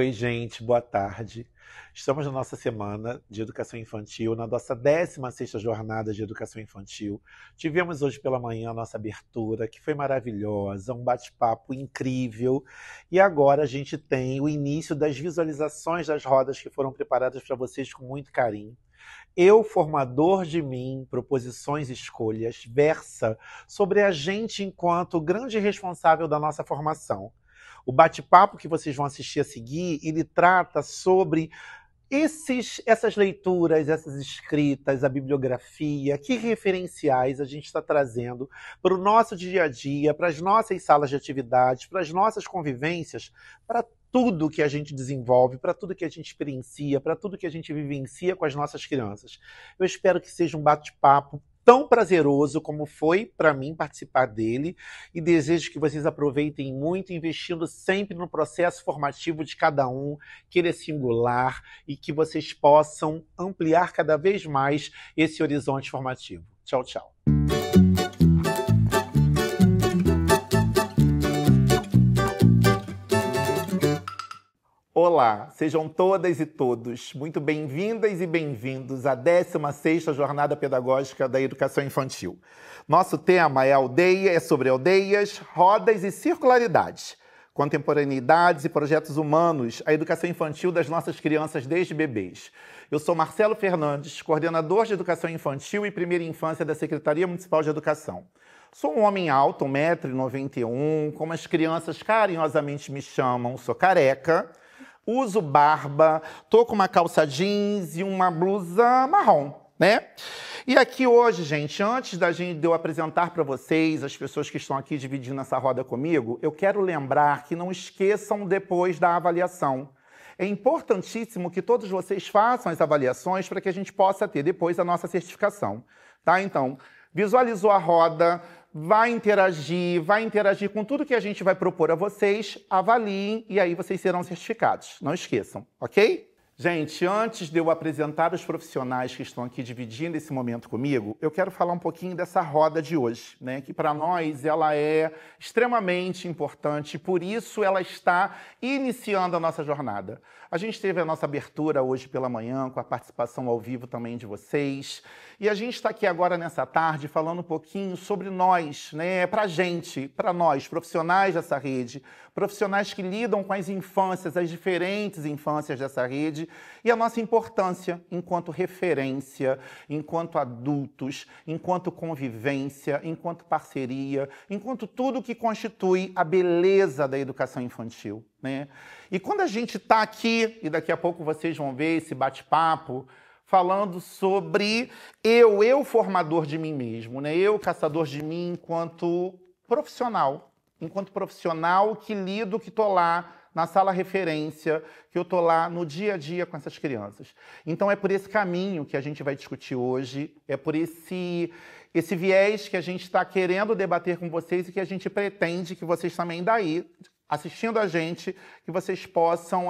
Oi, gente, boa tarde. Estamos na nossa semana de educação infantil, na nossa 16ª jornada de educação infantil. Tivemos hoje pela manhã a nossa abertura, que foi maravilhosa, um bate-papo incrível. E agora a gente tem o início das visualizações das rodas que foram preparadas para vocês com muito carinho. Eu, formador de mim, proposições e escolhas, versa sobre a gente enquanto grande responsável da nossa formação. O bate-papo que vocês vão assistir a seguir, ele trata sobre essas leituras, essas escritas, a bibliografia, que referenciais a gente está trazendo para o nosso dia a dia, para as nossas salas de atividades, para as nossas convivências, para tudo que a gente desenvolve, para tudo que a gente experiencia, para tudo que a gente vivencia com as nossas crianças. Eu espero que seja um bate-papo tão prazeroso como foi para mim participar dele e desejo que vocês aproveitem muito, investindo sempre no processo formativo de cada um, que ele é singular e que vocês possam ampliar cada vez mais esse horizonte formativo. Tchau, tchau. Olá, sejam todas e todos muito bem-vindas e bem-vindos à 16ª Jornada Pedagógica da Educação Infantil. Nosso tema é sobre aldeias, rodas e circularidades, contemporaneidades e projetos humanos, a educação infantil das nossas crianças desde bebês. Eu sou Marcelo Fernandes, coordenador de Educação Infantil e Primeira Infância da Secretaria Municipal de Educação. Sou um homem alto, 1,91 m, como as crianças carinhosamente me chamam, sou careca. Uso barba, tô com uma calça jeans e uma blusa marrom, né? E aqui hoje, gente, antes de eu apresentar para vocês as pessoas que estão aqui dividindo essa roda comigo, eu quero lembrar que não esqueçam depois da avaliação. É importantíssimo que todos vocês façam as avaliações para que a gente possa ter depois a nossa certificação, tá? Então, visualizou a roda, vai interagir com tudo que a gente vai propor a vocês, avaliem e aí vocês serão certificados. Não esqueçam, ok? Gente, antes de eu apresentar os profissionais que estão aqui dividindo esse momento comigo, eu quero falar um pouquinho dessa roda de hoje, né? Que para nós ela é extremamente importante, por isso ela está iniciando a nossa jornada. A gente teve a nossa abertura hoje pela manhã, com a participação ao vivo também de vocês, e a gente está aqui agora nessa tarde falando um pouquinho sobre nós, né? Para nós, profissionais dessa rede, profissionais que lidam com as infâncias, as diferentes infâncias dessa rede, e a nossa importância enquanto referência, enquanto adultos, enquanto convivência, enquanto parceria, enquanto tudo que constitui a beleza da educação infantil, né? E quando a gente está aqui, e daqui a pouco vocês vão ver esse bate-papo, falando sobre eu formador de mim mesmo, né? Eu caçador de mim enquanto profissional que lido, que estou lá na sala referência, que eu estou lá no dia a dia com essas crianças. Então é por esse caminho que a gente vai discutir hoje, é por esse viés que a gente está querendo debater com vocês e que a gente pretende que vocês também daí, assistindo a gente, que vocês possam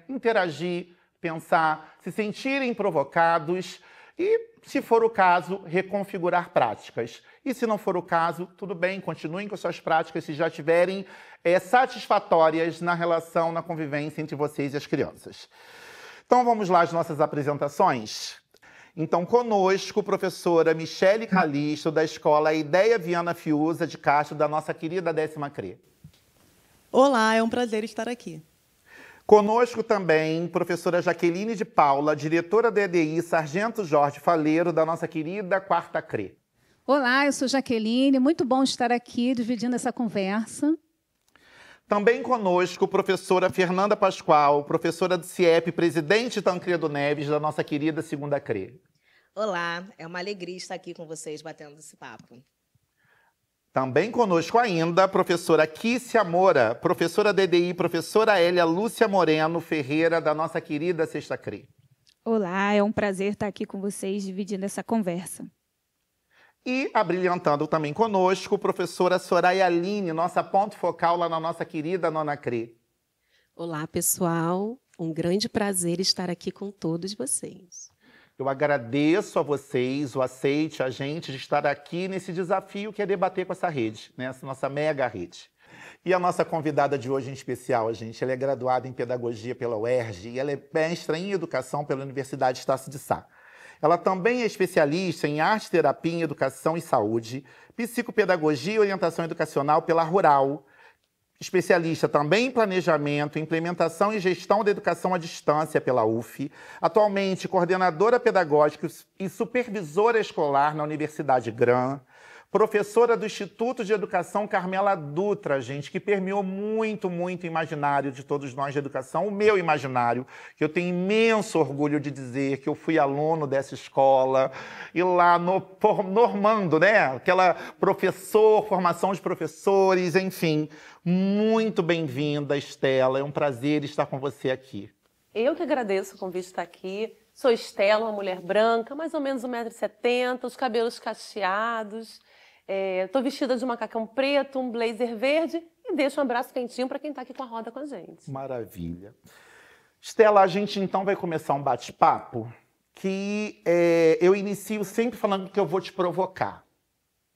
interagir, pensar, se sentirem provocados e, se for o caso, reconfigurar práticas. E se não for o caso, tudo bem, continuem com suas práticas se já tiverem satisfatórias na relação, na convivência entre vocês e as crianças. Então vamos lá às nossas apresentações? Então conosco, professora Michele Calisto, da Escola Ideia Viana Fiuza de Castro, da nossa querida 10ª CRE. Olá, é um prazer estar aqui. Conosco também, professora Jaqueline de Paula, diretora da EDI Sargento Jorge Faleiro, da nossa querida 4ª CRE. Olá, eu sou Jaqueline, muito bom estar aqui dividindo essa conversa. Também conosco, professora Fernanda Pascoal, professora do CIEP, presidente Tancredo Neves, da nossa querida 2ª CRE. Olá, é uma alegria estar aqui com vocês batendo esse papo. Também conosco ainda a professora Kícia Moura, professora da EDI, professora Hélia Lúcia Moreno Ferreira, da nossa querida 6ª CRE. Olá, é um prazer estar aqui com vocês dividindo essa conversa. E abrilhantando também conosco, professora Soraya Aline, nossa ponto focal lá na nossa querida 9ª CRE. Olá, pessoal. Um grande prazer estar aqui com todos vocês. Eu agradeço a vocês o aceite, a gente, de estar aqui nesse desafio que é debater com essa rede, né? Essa nossa mega rede. E a nossa convidada de hoje em especial, gente, ela é graduada em Pedagogia pela UERJ e ela é mestra em Educação pela Universidade Estácio de Sá. Ela também é especialista em Arte, Terapia em Educação e Saúde, Psicopedagogia e Orientação Educacional pela Rural, especialista também em Planejamento, Implementação e Gestão da Educação à Distância pela UF, atualmente coordenadora pedagógica e supervisora escolar na Universidade GRAM, professora do Instituto de Educação Carmela Dutra, gente, que permeou muito, muito o imaginário de todos nós de educação, o meu imaginário, que eu tenho imenso orgulho de dizer que eu fui aluno dessa escola, e lá normando, né? Aquela formação de professores, enfim. Muito bem-vinda, Estela, é um prazer estar com você aqui. Eu que agradeço o convite de estar aqui. Sou Estela, uma mulher branca, mais ou menos 1,70 m, os cabelos cacheados. Estou vestida de macacão preto, um blazer verde e deixo um abraço quentinho para quem está aqui com a roda com a gente. Maravilha. Estela, a gente então vai começar um bate-papo que eu inicio sempre falando que eu vou te provocar.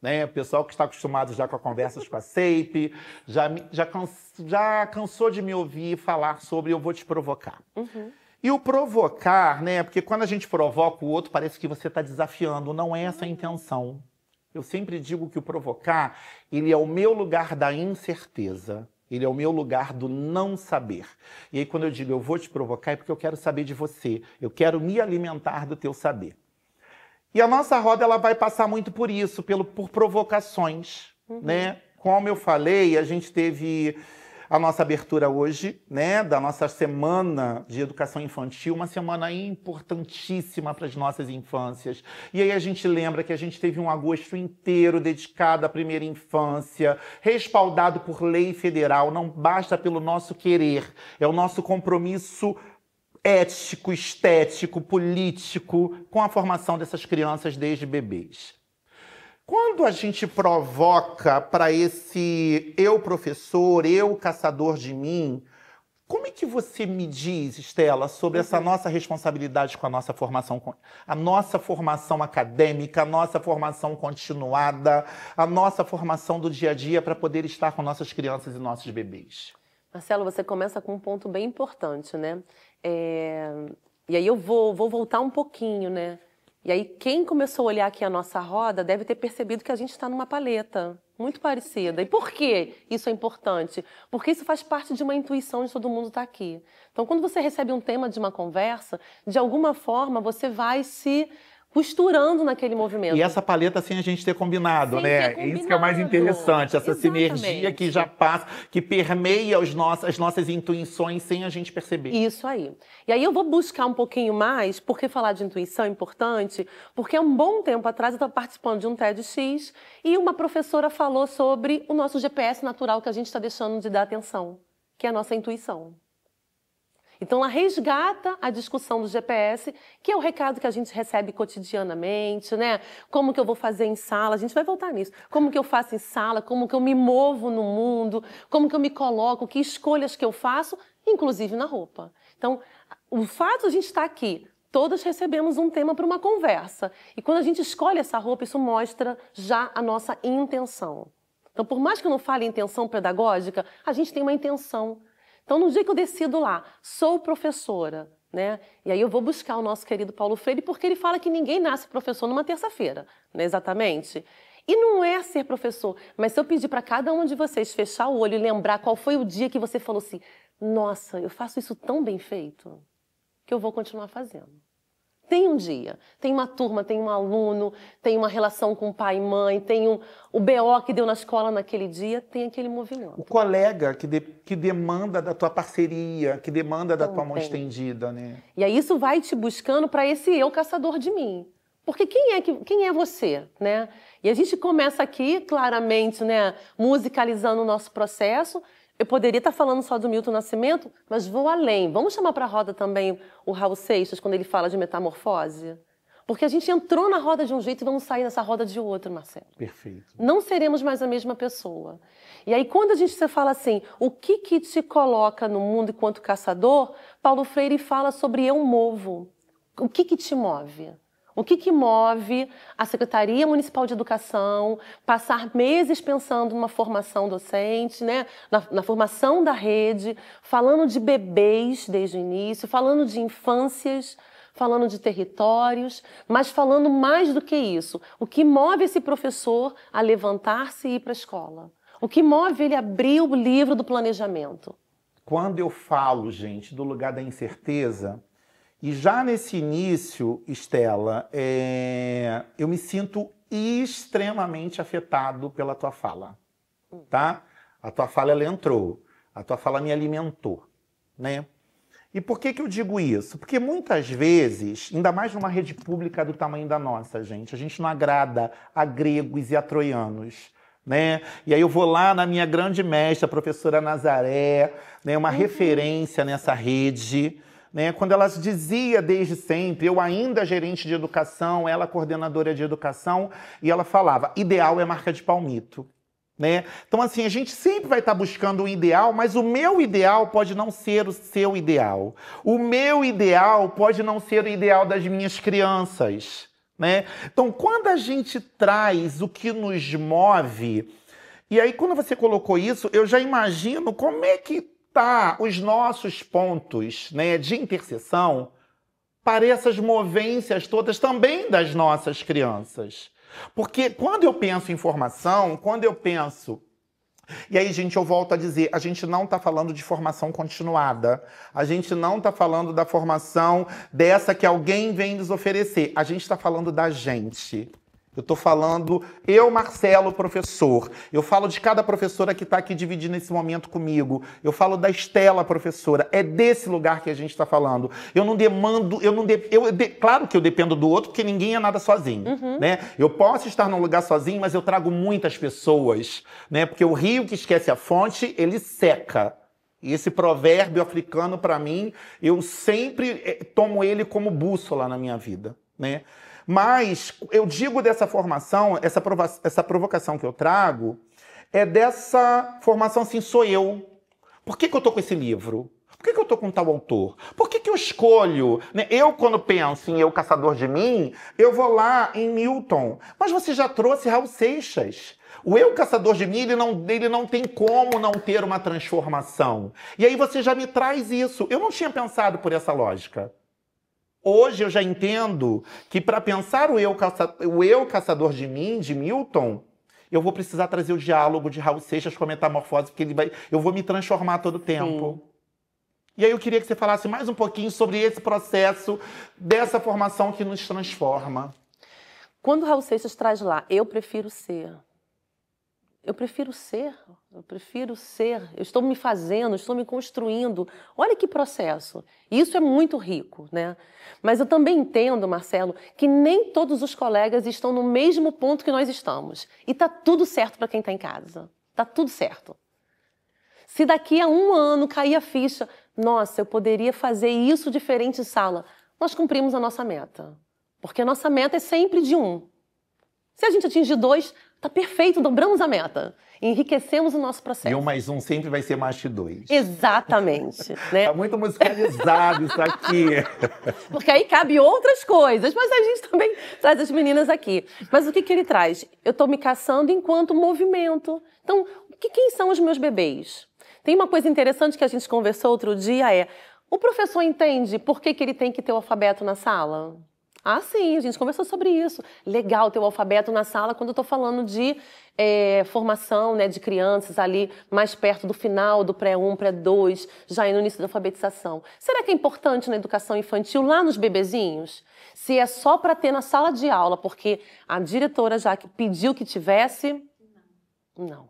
Né? O pessoal que está acostumado já com conversas com a SEIP, já cansou de me ouvir falar sobre eu vou te provocar. Uhum. E o provocar, né? Porque quando a gente provoca o outro, parece que você está desafiando. Não é essa a intenção. Eu sempre digo que o provocar, ele é o meu lugar da incerteza. Ele é o meu lugar do não saber. E aí quando eu digo eu vou te provocar, é porque eu quero saber de você. Eu quero me alimentar do teu saber. E a nossa roda ela vai passar muito por isso, por provocações. Né? Como eu falei, a gente teve a nossa abertura hoje, né, da nossa semana de educação infantil, uma semana importantíssima para as nossas infâncias. E aí a gente lembra que a gente teve um agosto inteiro dedicado à primeira infância, respaldado por lei federal, não basta pelo nosso querer, é o nosso compromisso ético, estético, político com a formação dessas crianças desde bebês. Quando a gente provoca para esse eu professor, eu caçador de mim, como é que você me diz, Estela, sobre essa nossa responsabilidade com a nossa formação acadêmica, a nossa formação continuada, a nossa formação do dia a dia para poder estar com nossas crianças e nossos bebês? Marcelo, você começa com um ponto bem importante, né? E aí eu vou voltar um pouquinho, né? E aí, quem começou a olhar aqui a nossa roda deve ter percebido que a gente está numa paleta muito parecida. E por que isso é importante? Porque isso faz parte de uma intuição de todo mundo estar aqui. Então, quando você recebe um tema de uma conversa, de alguma forma você vai se costurando naquele movimento. E essa paleta sem a gente ter combinado, Sem né? ter combinado. Isso que é o mais interessante, essa Exatamente. sinergia que já passa, que permeia as nossas intuições sem a gente perceber. Isso aí. E aí eu vou buscar um pouquinho mais, porque falar de intuição é importante, porque há um bom tempo atrás eu estava participando de um TEDx e uma professora falou sobre o nosso GPS natural que a gente está deixando de dar atenção, que é a nossa intuição. Então, ela resgata a discussão do GPS, que é o recado que a gente recebe cotidianamente, né? Como que eu vou fazer em sala? A gente vai voltar nisso. Como que eu faço em sala? Como que eu me movo no mundo? Como que eu me coloco? Que escolhas que eu faço? Inclusive na roupa. Então, o fato de a gente estar aqui, todos recebemos um tema para uma conversa. E quando a gente escolhe essa roupa, isso mostra já a nossa intenção. Então, por mais que eu não fale intenção pedagógica, a gente tem uma intenção. Então, no dia que eu decido lá, sou professora, né? E aí eu vou buscar o nosso querido Paulo Freire, porque ele fala que ninguém nasce professor numa terça-feira, né? Exatamente. E não é ser professor, mas se eu pedir para cada um de vocês fechar o olho e lembrar qual foi o dia que você falou assim, nossa, eu faço isso tão bem feito, que eu vou continuar fazendo. Tem um dia, tem uma turma, tem um aluno, tem uma relação com pai e mãe, tem o BO que deu na escola naquele dia, tem aquele movimento. O colega que demanda da tua parceria, que demanda da tua mão estendida, né? E aí isso vai te buscando para esse eu caçador de mim. Porque quem é você, né? E a gente começa aqui, claramente, né, musicalizando o nosso processo. Eu poderia estar falando só do Milton Nascimento, mas vou além. Vamos chamar para a roda também o Raul Seixas, quando ele fala de metamorfose? Porque a gente entrou na roda de um jeito e vamos sair nessa roda de outro, Marcelo. Perfeito. Não seremos mais a mesma pessoa. E aí, quando você fala assim, o que te coloca no mundo enquanto caçador, Paulo Freire fala sobre eu movo. O que te move? O que move a Secretaria Municipal de Educação passar meses pensando numa formação docente, né? na formação da rede, falando de bebês desde o início, falando de infâncias, falando de territórios, mas falando mais do que isso. O que move esse professor a levantar-se e ir para a escola? O que move ele a abrir o livro do planejamento? Quando eu falo, gente, do lugar da incerteza, e já nesse início, Estela, eu me sinto extremamente afetado pela tua fala, tá? A tua fala, ela entrou, a tua fala me alimentou, né? E por que eu digo isso? Porque muitas vezes, ainda mais numa rede pública do tamanho da nossa, gente, a gente não agrada a gregos e a troianos, né? E aí eu vou lá na minha grande mestra, a professora Nazaré, né, uma referência nessa rede, né, quando ela dizia desde sempre, eu ainda gerente de educação, ela coordenadora de educação, e ela falava, ideal é marca de palmito. Né? Então, assim, a gente sempre vai estar buscando um ideal, mas o meu ideal pode não ser o seu ideal. O meu ideal pode não ser o ideal das minhas crianças. Né? Então, quando a gente traz o que nos move, e aí quando você colocou isso, eu já imagino como é que tá os nossos pontos, né, de interseção para essas movências todas também das nossas crianças. Porque quando eu penso em formação, quando eu penso... E aí, gente, eu volto a dizer, a gente não está falando de formação continuada. A gente não está falando da formação dessa que alguém vem nos oferecer. A gente está falando da gente. Eu estou falando, eu, Marcelo, professor. Eu falo de cada professora que está aqui dividindo esse momento comigo. Eu falo da Estela, professora. É desse lugar que a gente está falando. Eu não demando, claro que eu dependo do outro, porque ninguém é nada sozinho. Né? Eu posso estar num lugar sozinho, mas eu trago muitas pessoas. Né? Porque o rio que esquece a fonte, ele seca. E esse provérbio africano, para mim, eu sempre tomo ele como bússola na minha vida. Né? Mas eu digo dessa formação, essa provocação que eu trago, é dessa formação assim, sou eu. Por que eu estou com esse livro? Por que eu estou com tal autor? Por que eu escolho? Né? Eu, quando penso em Eu, Caçador de Mim, eu vou lá em Milton. Mas você já trouxe Raul Seixas. O Eu, Caçador de Mim, ele não tem como não ter uma transformação. E aí você já me traz isso. Eu não tinha pensado por essa lógica. Hoje eu já entendo que para pensar o eu Caçador de Mim, de Milton, eu vou precisar trazer o diálogo de Raul Seixas com a Metamorfose, porque eu vou me transformar todo o tempo. Sim. E aí eu queria que você falasse mais um pouquinho sobre esse processo dessa formação que nos transforma. Quando Raul Seixas traz lá, eu prefiro ser. Eu prefiro ser, eu estou me fazendo, estou me construindo. Olha que processo. Isso é muito rico, né? Mas eu também entendo, Marcelo, que nem todos os colegas estão no mesmo ponto que nós estamos. E tá tudo certo para quem está em casa. Tá tudo certo. Se daqui a 1 ano cair a ficha, nossa, eu poderia fazer isso diferente em sala, nós cumprimos a nossa meta. Porque a nossa meta é sempre de 1. Se a gente atingir 2, tá perfeito, dobramos a meta. Enriquecemos o nosso processo. E 1 mais 1 sempre vai ser mais que 2. Exatamente. Né? Tá muito musicalizado isso aqui. Porque aí cabe outras coisas, mas a gente também traz as meninas aqui. Mas o que ele traz? Eu estou me caçando enquanto movimento. Então, quem são os meus bebês? Tem uma coisa interessante que a gente conversou outro dia, o professor entende por que ele tem que ter o alfabeto na sala? Ah, sim, a gente conversou sobre isso. Legal ter o alfabeto na sala quando eu estou falando de formação, né, de crianças ali mais perto do final, do pré-1, pré-2, já no início da alfabetização. Será que é importante na educação infantil, lá nos bebezinhos? Se é só para ter na sala de aula, porque a diretora já pediu que tivesse? Não.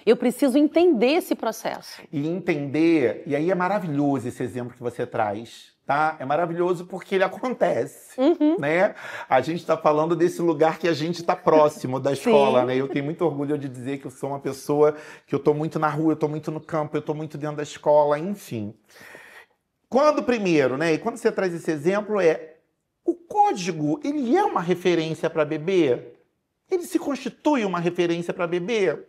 Eu preciso entender esse processo. E entender, e aí é maravilhoso esse exemplo que você traz, tá? É maravilhoso porque ele acontece, né? A gente está falando desse lugar que a gente está próximo da escola, né? Eu tenho muito orgulho de dizer que eu sou uma pessoa que eu estou muito na rua, eu estou muito no campo, eu estou muito dentro da escola, enfim. Primeiro, né? E quando você traz esse exemplo, o código, ele é uma referência para bebê? Ele se constitui uma referência para bebê?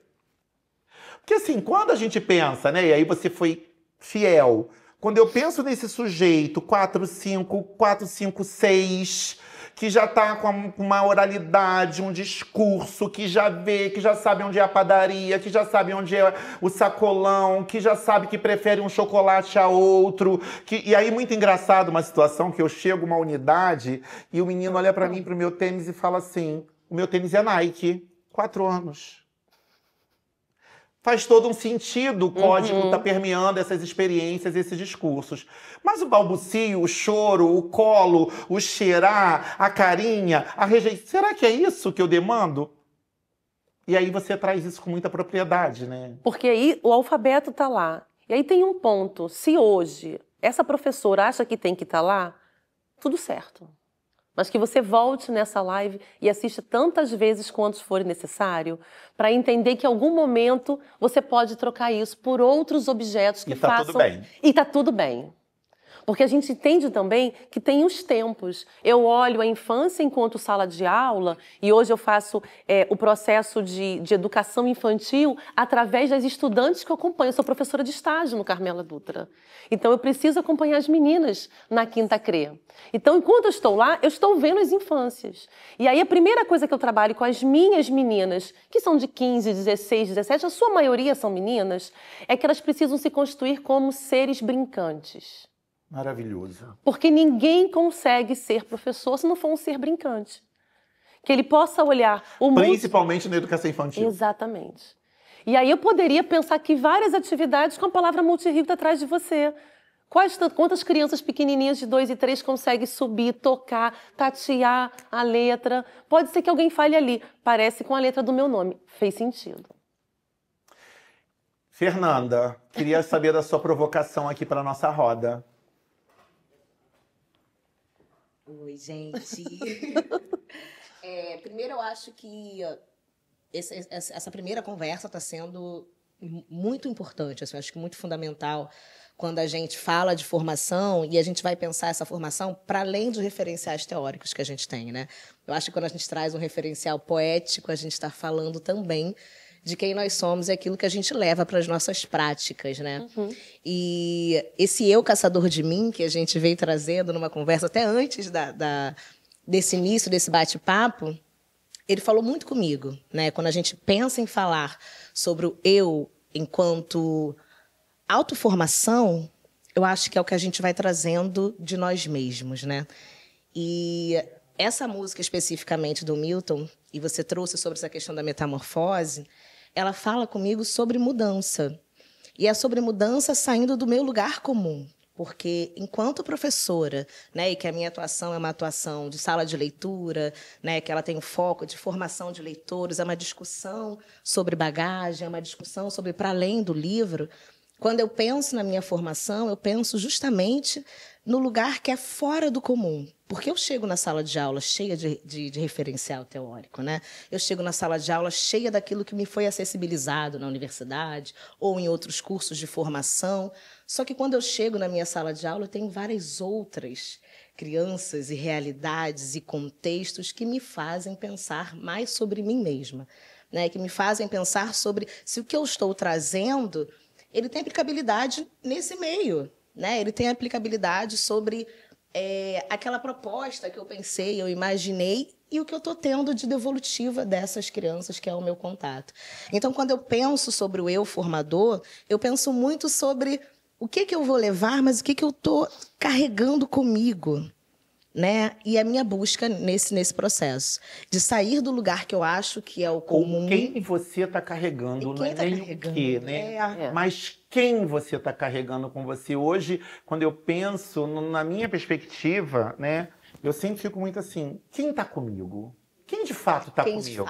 Porque assim, quando a gente pensa, né, e aí você foi fiel, quando eu penso nesse sujeito 4, 5, 6, que já está com uma oralidade, um discurso, que já vê, que já sabe onde é a padaria, que já sabe onde é o sacolão, que já sabe que prefere um chocolate a outro. E aí, muito engraçado, uma situação que eu chego uma unidade e o menino olha para mim, pro meu tênis e fala assim, o meu tênis é Nike, 4 anos. Faz todo um sentido, o código está permeando essas experiências, esses discursos. Mas o balbucio, o choro, o colo, o cheirar, a carinha, a rejeição, será que é isso que eu demando? E aí você traz isso com muita propriedade, né? Porque aí o alfabeto está lá. E aí tem um ponto, se hoje essa professora acha que tem que estar lá, tudo certo. Mas que você volte nessa live e assista tantas vezes quanto for necessário para entender que em algum momento você pode trocar isso por outros objetos que façam... E tá tudo bem. E tá tudo bem. Porque a gente entende também que tem os tempos. Eu olho a infância enquanto sala de aula e hoje eu faço o processo de educação infantil através das estudantes que eu acompanho. Eu sou professora de estágio no Carmela Dutra. Então eu preciso acompanhar as meninas na quinta CRE. Então enquanto eu estou lá, eu estou vendo as infâncias. E aí a primeira coisa que eu trabalho com as minhas meninas, que são de 15, 16, 17, a sua maioria são meninas, é que elas precisam se constituir como seres brincantes. Maravilhoso. Porque ninguém consegue ser professor se não for um ser brincante. Que ele possa olhar o mundo... Principalmente na educação infantil. Exatamente. E aí eu poderia pensar aqui várias atividades com a palavra multirrico atrás de você. Quantas crianças pequenininhas de 2 e 3 conseguem subir, tocar, tatear a letra? Pode ser que alguém fale ali. Parece com a letra do meu nome. Fez sentido. Fernanda, queria saber da sua provocação aqui para a nossa roda. Oi, gente. Primeiro, eu acho que essa primeira conversa está sendo muito importante, assim, acho que muito fundamental quando a gente fala de formação e a gente vai pensar essa formação para além dos referenciais teóricos que a gente tem, né? Eu acho que quando a gente traz um referencial poético, a gente está falando também de quem nós somos e aquilo que a gente leva para as nossas práticas, né? E esse eu caçador de mim, que a gente veio trazendo numa conversa até antes desse início, desse bate-papo, ele falou muito comigo, né? Quando a gente pensa em falar sobre o eu enquanto autoformação, eu acho que é o que a gente vai trazendo de nós mesmos, né? E essa música especificamente do Milton, e você trouxe sobre essa questão da metamorfose, ela fala comigo sobre mudança. E é sobre mudança saindo do meu lugar comum. Porque, enquanto professora, né, e que a minha atuação é uma atuação de sala de leitura, né, que ela tem um foco de formação de leitores, é uma discussão sobre bagagem, é uma discussão sobre para além do livro, quando eu penso na minha formação, eu penso justamente no lugar que é fora do comum. Porque eu chego na sala de aula cheia de referencial teórico, né? Eu chego na sala de aula cheia daquilo que me foi acessibilizado na universidade ou em outros cursos de formação. Só que quando eu chego na minha sala de aula, eu tenho várias outras crianças e realidades e contextos que me fazem pensar mais sobre mim mesma, né? Que me fazem pensar sobre se o que eu estou trazendo, ele tem aplicabilidade nesse meio, né? Ele tem aplicabilidade sobre aquela proposta que eu pensei, eu imaginei, e o que eu estou tendo de devolutiva dessas crianças, que é o meu contato. Então, quando eu penso sobre o eu formador, eu penso muito sobre o que eu vou levar, mas o que eu estou carregando comigo, né? E a minha busca nesse processo de sair do lugar que eu acho que é o comum. Com quem você está carregando, não é nem o quê, né? Mas quem você está carregando com você. Hoje, quando eu penso na minha perspectiva, né? Eu sempre fico muito assim, quem está comigo? Quem de fato está comigo?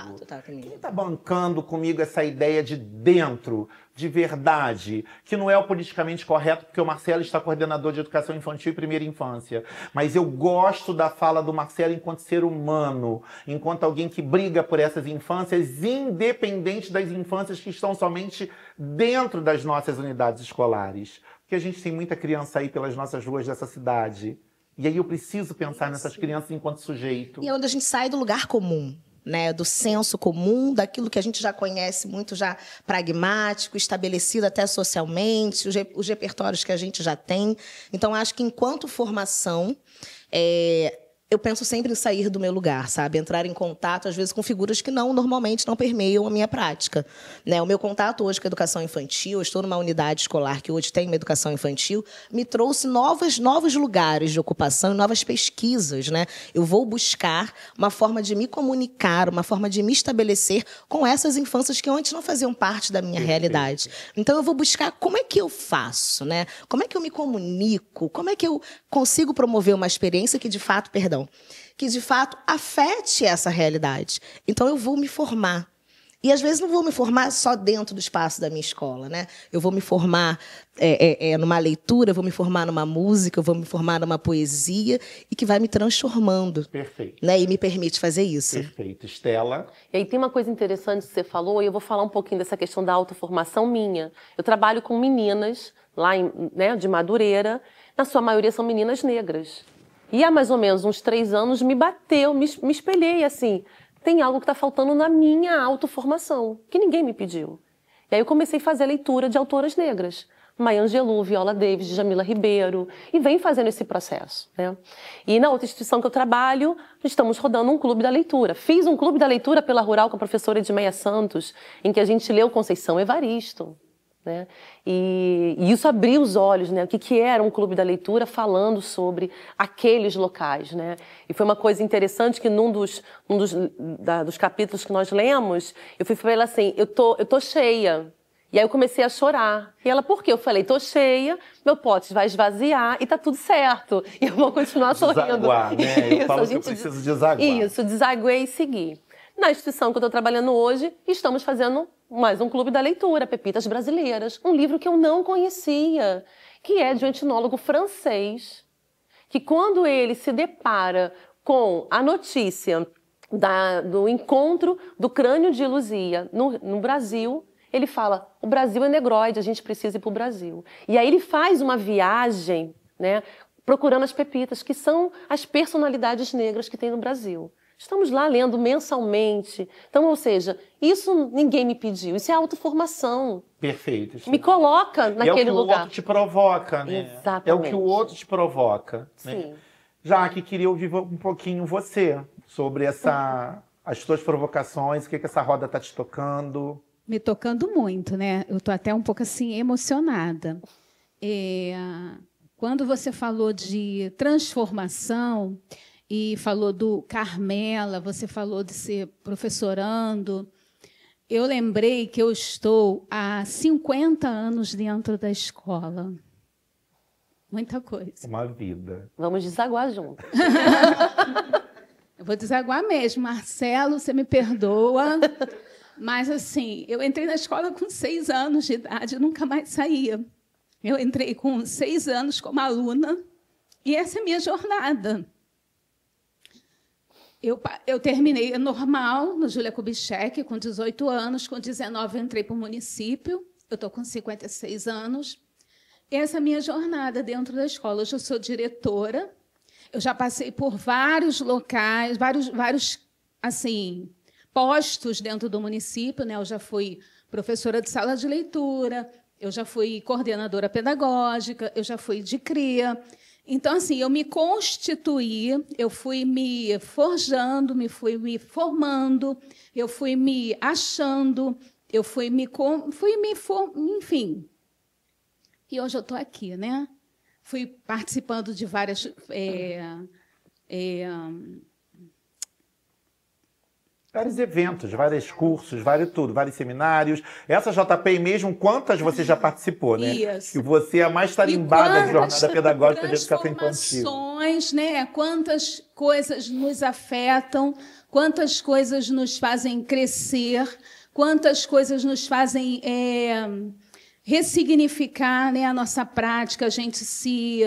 Quem está bancando comigo essa ideia de dentro, de verdade, que não é o politicamente correto, porque o Marcelo está coordenador de educação infantil e primeira infância. Mas eu gosto da fala do Marcelo enquanto ser humano, enquanto alguém que briga por essas infâncias, independente das infâncias que estão somente dentro das nossas unidades escolares. Porque a gente tem muita criança aí pelas nossas ruas dessa cidade. E aí eu preciso pensar nessas crianças enquanto sujeito. E é onde a gente sai do lugar comum, né? Do senso comum, daquilo que a gente já conhece muito já pragmático, estabelecido até socialmente, os repertórios que a gente já tem. Então, acho que enquanto formação, eu penso sempre em sair do meu lugar, sabe? Entrar em contato, às vezes, com figuras que normalmente não permeiam a minha prática. Né? O meu contato hoje com a educação infantil, eu estou numa unidade escolar que hoje tem uma educação infantil, me trouxe novos lugares de ocupação e novas pesquisas. Né? Eu vou buscar uma forma de me comunicar, uma forma de me estabelecer com essas infâncias que antes não faziam parte da minha realidade. Então, eu vou buscar como é que eu faço, né? Como é que eu me comunico, como é que eu consigo promover uma experiência que, de fato, que de fato afete essa realidade. Então eu vou me formar. E às vezes não vou me formar só dentro do espaço da minha escola, né? Eu vou me formar numa leitura, eu vou me formar numa música, eu vou me formar numa poesia e que vai me transformando. Perfeito. Né? E me permite fazer isso. Perfeito. Estela? E aí tem uma coisa interessante que você falou, e eu vou falar um pouquinho dessa questão da autoformação minha. Eu trabalho com meninas lá de Madureira, na sua maioria são meninas negras. E há mais ou menos uns 3 anos me bateu, me espelhei assim, tem algo que está faltando na minha autoformação, que ninguém me pediu. E aí eu comecei a fazer leitura de autoras negras, Maya Angelou, Viola Davis, Jamila Ribeiro, e vem fazendo esse processo. Né? E na outra instituição que eu trabalho, estamos rodando um clube da leitura. Fiz um clube da leitura pela Rural com a professora Edmeia Santos, em que a gente leu Conceição Evaristo. Né? E isso abriu os olhos, né? O que era um clube da leitura falando sobre aqueles locais. Né? E foi uma coisa interessante que num dos capítulos que nós lemos, eu fui falar assim, eu tô cheia. E aí eu comecei a chorar. E ela, por quê? Eu falei, tô cheia, meu pote vai esvaziar e tá tudo certo. E eu vou continuar sorrindo. Desaguar, né? Eu falo que eu preciso desaguar. Isso, desaguei e segui. Na instituição que eu estou trabalhando hoje, estamos fazendo mais um clube da leitura, Pepitas Brasileiras, um livro que eu não conhecia, que é de um etnólogo francês, que quando ele se depara com a notícia do encontro do crânio de Luzia no Brasil, ele fala, o Brasil é negroide, a gente precisa ir para o Brasil. E aí ele faz uma viagem, né, procurando as pepitas, que são as personalidades negras que tem no Brasil. Estamos lá lendo mensalmente. Então, ou seja, isso ninguém me pediu. Isso é autoformação. Perfeito. Me coloca naquele lugar. É o que o outro te provoca, né? Exatamente. É o que o outro te provoca. Sim. Né? Jaque, queria ouvir um pouquinho você sobre as tuas provocações, o que essa roda está te tocando. Me tocando muito, né? Eu estou até um pouco assim emocionada. Quando você falou de transformação e falou do Carmela, você falou de ser professorando, eu lembrei que eu estou há 50 anos dentro da escola. Muita coisa. Uma vida. Vamos desaguar junto. Eu vou desaguar mesmo. Marcelo, você me perdoa. Mas, assim, eu entrei na escola com 6 anos de idade e nunca mais saía. Eu entrei com 6 anos como aluna e essa é a minha jornada. Eu terminei normal, no Júlia Kubitschek, com 18 anos. Com 19, eu entrei para o município. Eu estou com 56 anos. Essa é a minha jornada dentro da escola. Hoje eu sou diretora. Eu já passei por vários locais, vários assim, postos dentro do município. Né? Eu já fui professora de sala de leitura, eu já fui coordenadora pedagógica, eu já fui de CRIA. Então, assim, eu me constituí, eu fui me forjando, fui me formando, eu fui me achando, eu enfim. E hoje eu estou aqui, né? Fui participando de várias vários eventos, vários cursos, vários seminários. Essa JPI mesmo, quantas você já participou, né? Isso. E você é a mais tarimbada de jornada pedagógica de educação infantil. Transformações, né? Quantas coisas nos afetam, quantas coisas nos fazem crescer, quantas coisas nos fazem ressignificar, né, a nossa prática, a gente se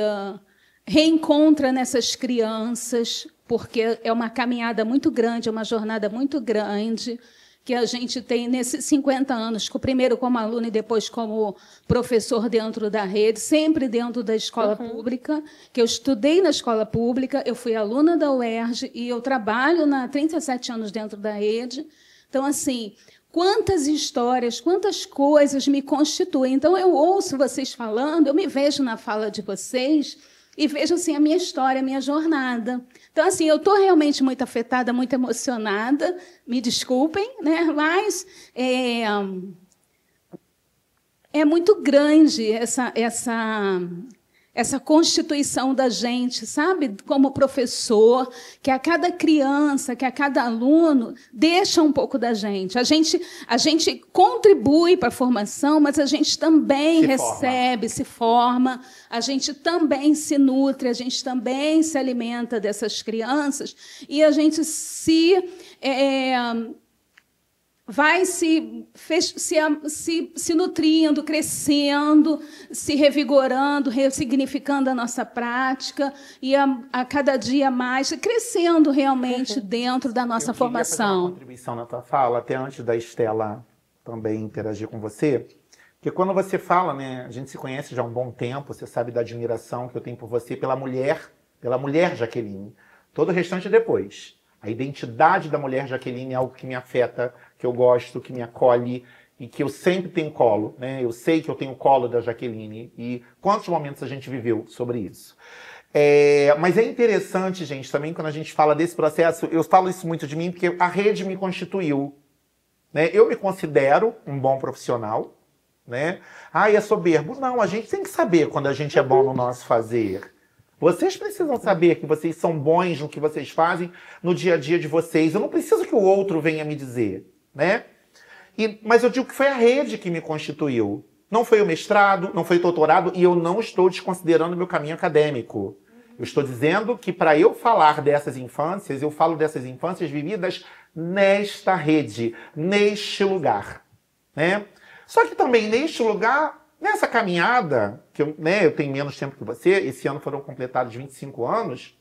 reencontra nessas crianças, porque é uma caminhada muito grande, é uma jornada muito grande que a gente tem nesses 50 anos, primeiro como aluno e depois como professor dentro da rede, sempre dentro da escola pública, que eu estudei na escola pública, eu fui aluna da UERJ e eu trabalho há 37 anos dentro da rede. Então, assim, quantas histórias, quantas coisas me constituem. Então, eu ouço vocês falando, eu me vejo na fala de vocês, e vejo assim, a minha história, a minha jornada. Então, assim, eu estou realmente muito afetada, muito emocionada, me desculpem, né? Mas é muito grande essa constituição da gente, sabe? Como professor, que a cada criança, que a cada aluno, deixa um pouco da gente. A gente contribui para a formação, mas a gente também se forma, a gente também se nutre, a gente também se alimenta dessas crianças e a gente vai se nutrindo, crescendo, se revigorando, ressignificando a nossa prática e a cada dia mais crescendo realmente dentro da nossa formação. Eu queria fazer uma contribuição na tua fala, até antes da Estela também interagir com você, porque quando você fala, né, a gente se conhece já há um bom tempo, você sabe da admiração que eu tenho por você, pela mulher Jaqueline. Todo o restante é depois. A identidade da mulher Jaqueline é algo que me afeta, que eu gosto, que me acolhe e que eu sempre tenho colo, né? Eu sei que eu tenho colo da Jaqueline e quantos momentos a gente viveu sobre isso. Mas é interessante, gente, também quando a gente fala desse processo, eu falo isso muito de mim porque a rede me constituiu, né? Eu me considero um bom profissional, né? É soberbo. Não, a gente tem que saber quando a gente é bom no nosso fazer. Vocês precisam saber que vocês são bons no que vocês fazem no dia a dia de vocês. Eu não preciso que o outro venha me dizer, né? Mas eu digo que foi a rede que me constituiu. Não foi o mestrado, não foi o doutorado, e eu não estou desconsiderando meu caminho acadêmico. Eu estou dizendo que para eu falar dessas infâncias, eu falo dessas infâncias vividas nesta rede, neste lugar, né? Só que também neste lugar, nessa caminhada, que eu tenho menos tempo que você, esse ano foram completados 25 anos,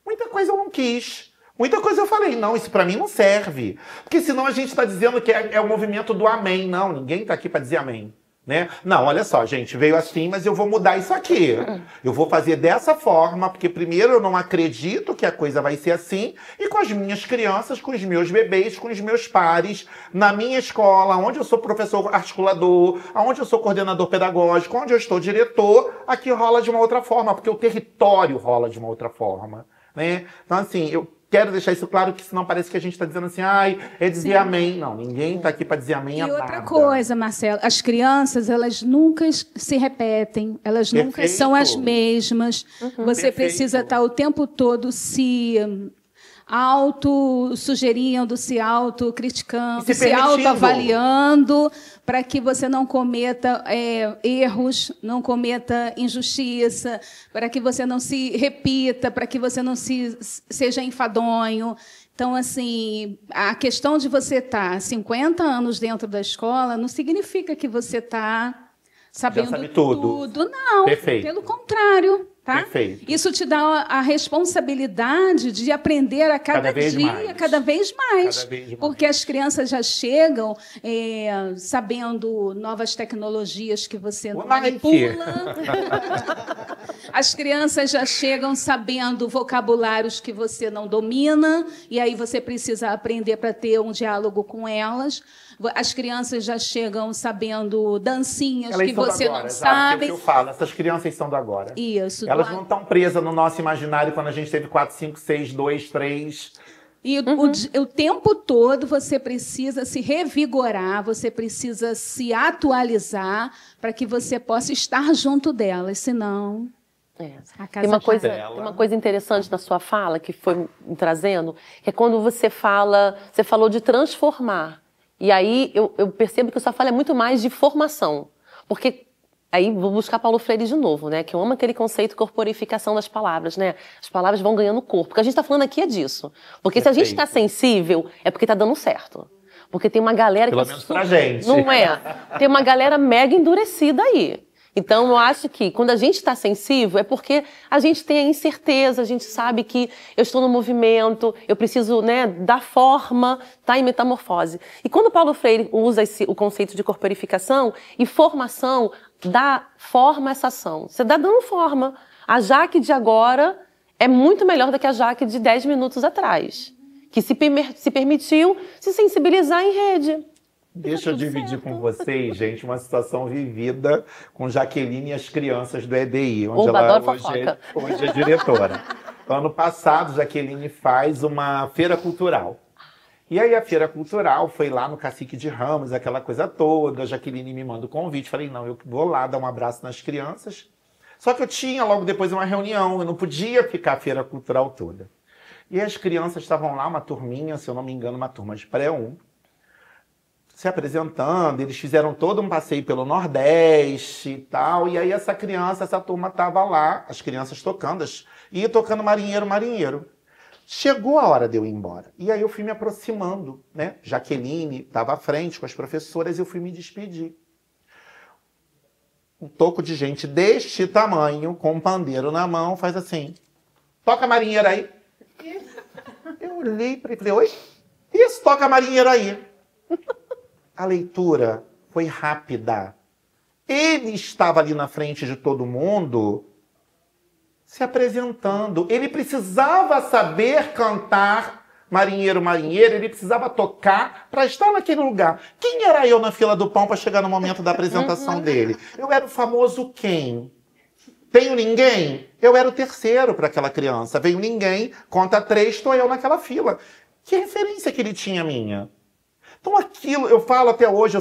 muita coisa eu não quis. Muita coisa eu falei, não, isso pra mim não serve. Porque senão a gente está dizendo que é o movimento do amém. Não, ninguém está aqui para dizer amém. Né? Não, olha só, gente, veio assim, mas eu vou mudar isso aqui. Eu vou fazer dessa forma, porque primeiro eu não acredito que a coisa vai ser assim, e com as minhas crianças, com os meus bebês, com os meus pares, na minha escola, onde eu sou professor articulador, onde eu sou coordenador pedagógico, onde eu estou diretor, aqui rola de uma outra forma, porque o território rola de uma outra forma. Né? Então, assim, eu quero deixar isso claro, que senão parece que a gente está dizendo assim, é dizer amém. Não, ninguém está aqui para dizer amém a nada. E outra coisa, Marcelo, as crianças, elas nunca se repetem, elas nunca são as mesmas. Você precisa estar o tempo todo se auto-sugerindo, se auto-criticando, se auto-avaliando, para que você não cometa erros, não cometa injustiça, para que você não se repita, para que você não seja enfadonho. Então, assim, a questão de você estar 50 anos dentro da escola não significa que você está sabendo tudo. Não, pelo contrário. Tá? Perfeito. Isso te dá a responsabilidade de aprender a cada dia, cada vez mais. Porque as crianças já chegam sabendo novas tecnologias que você não manipula. As crianças já chegam sabendo vocabulários que você não domina, e aí você precisa aprender para ter um diálogo com elas. As crianças já chegam sabendo dancinhas que você não sabe. É o que eu falo, essas crianças são do agora. Isso. Elas não estão presas no nosso imaginário quando a gente teve 4, 5, 6, 2, 3. E o tempo todo você precisa se revigorar, você precisa se atualizar para que você possa estar junto delas, senão... Tem uma coisa interessante na sua fala, que foi me trazendo, que é quando você falou de transformar. E aí eu percebo que a sua fala é muito mais de formação. Porque aí vou buscar Paulo Freire de novo, né? Que eu amo aquele conceito de corporificação das palavras, né? As palavras vão ganhando corpo. O que a gente está falando aqui é disso. Porque se a gente está sensível, é porque está dando certo. Porque tem uma galera Pelo menos pra gente. Não é? Tem uma galera mega endurecida aí. Então, eu acho que quando a gente está sensível é porque a gente tem a incerteza, a gente sabe que eu estou no movimento, eu preciso, né, dar forma, tá em metamorfose. E quando Paulo Freire usa o conceito de corporificação e formação, dá forma a essa ação. Você está dando forma. A Jaque de agora é muito melhor do que a Jaque de 10 minutos atrás, que se permitiu se sensibilizar em rede. Deixa eu dividir com vocês, gente, uma situação vivida com Jaqueline e as crianças do EDI, onde ela hoje é diretora. Ano passado, Jaqueline faz uma feira cultural. E aí a feira cultural foi lá no Cacique de Ramos, aquela coisa toda. A Jaqueline me manda o convite. Falei, não, eu vou lá dar um abraço nas crianças. Só que eu tinha logo depois uma reunião, eu não podia ficar a feira cultural toda. E as crianças estavam lá, uma turminha, se eu não me engano, uma turma de pré-1, se apresentando. Eles fizeram todo um passeio pelo Nordeste e tal. E aí essa turma estava lá, as crianças tocando, e tocando Marinheiro, Marinheiro. Chegou a hora de eu ir embora. E aí eu fui me aproximando, né? Jaqueline estava à frente com as professoras e eu fui me despedir. Um toco de gente deste tamanho, com um pandeiro na mão, faz assim. Toca Marinheiro aí. Eu olhei para ele e falei, oi? Isso, toca Marinheiro aí. A leitura foi rápida. Ele estava ali na frente de todo mundo, se apresentando. Ele precisava saber cantar Marinheiro, Marinheiro, ele precisava tocar para estar naquele lugar. Quem era eu na fila do pão para chegar no momento da apresentação dele? Eu era o famoso quem? Tenho ninguém? Eu era o terceiro para aquela criança. Veio ninguém, conta 3, estou eu naquela fila. Que referência que ele tinha minha? Então aquilo, eu falo até hoje,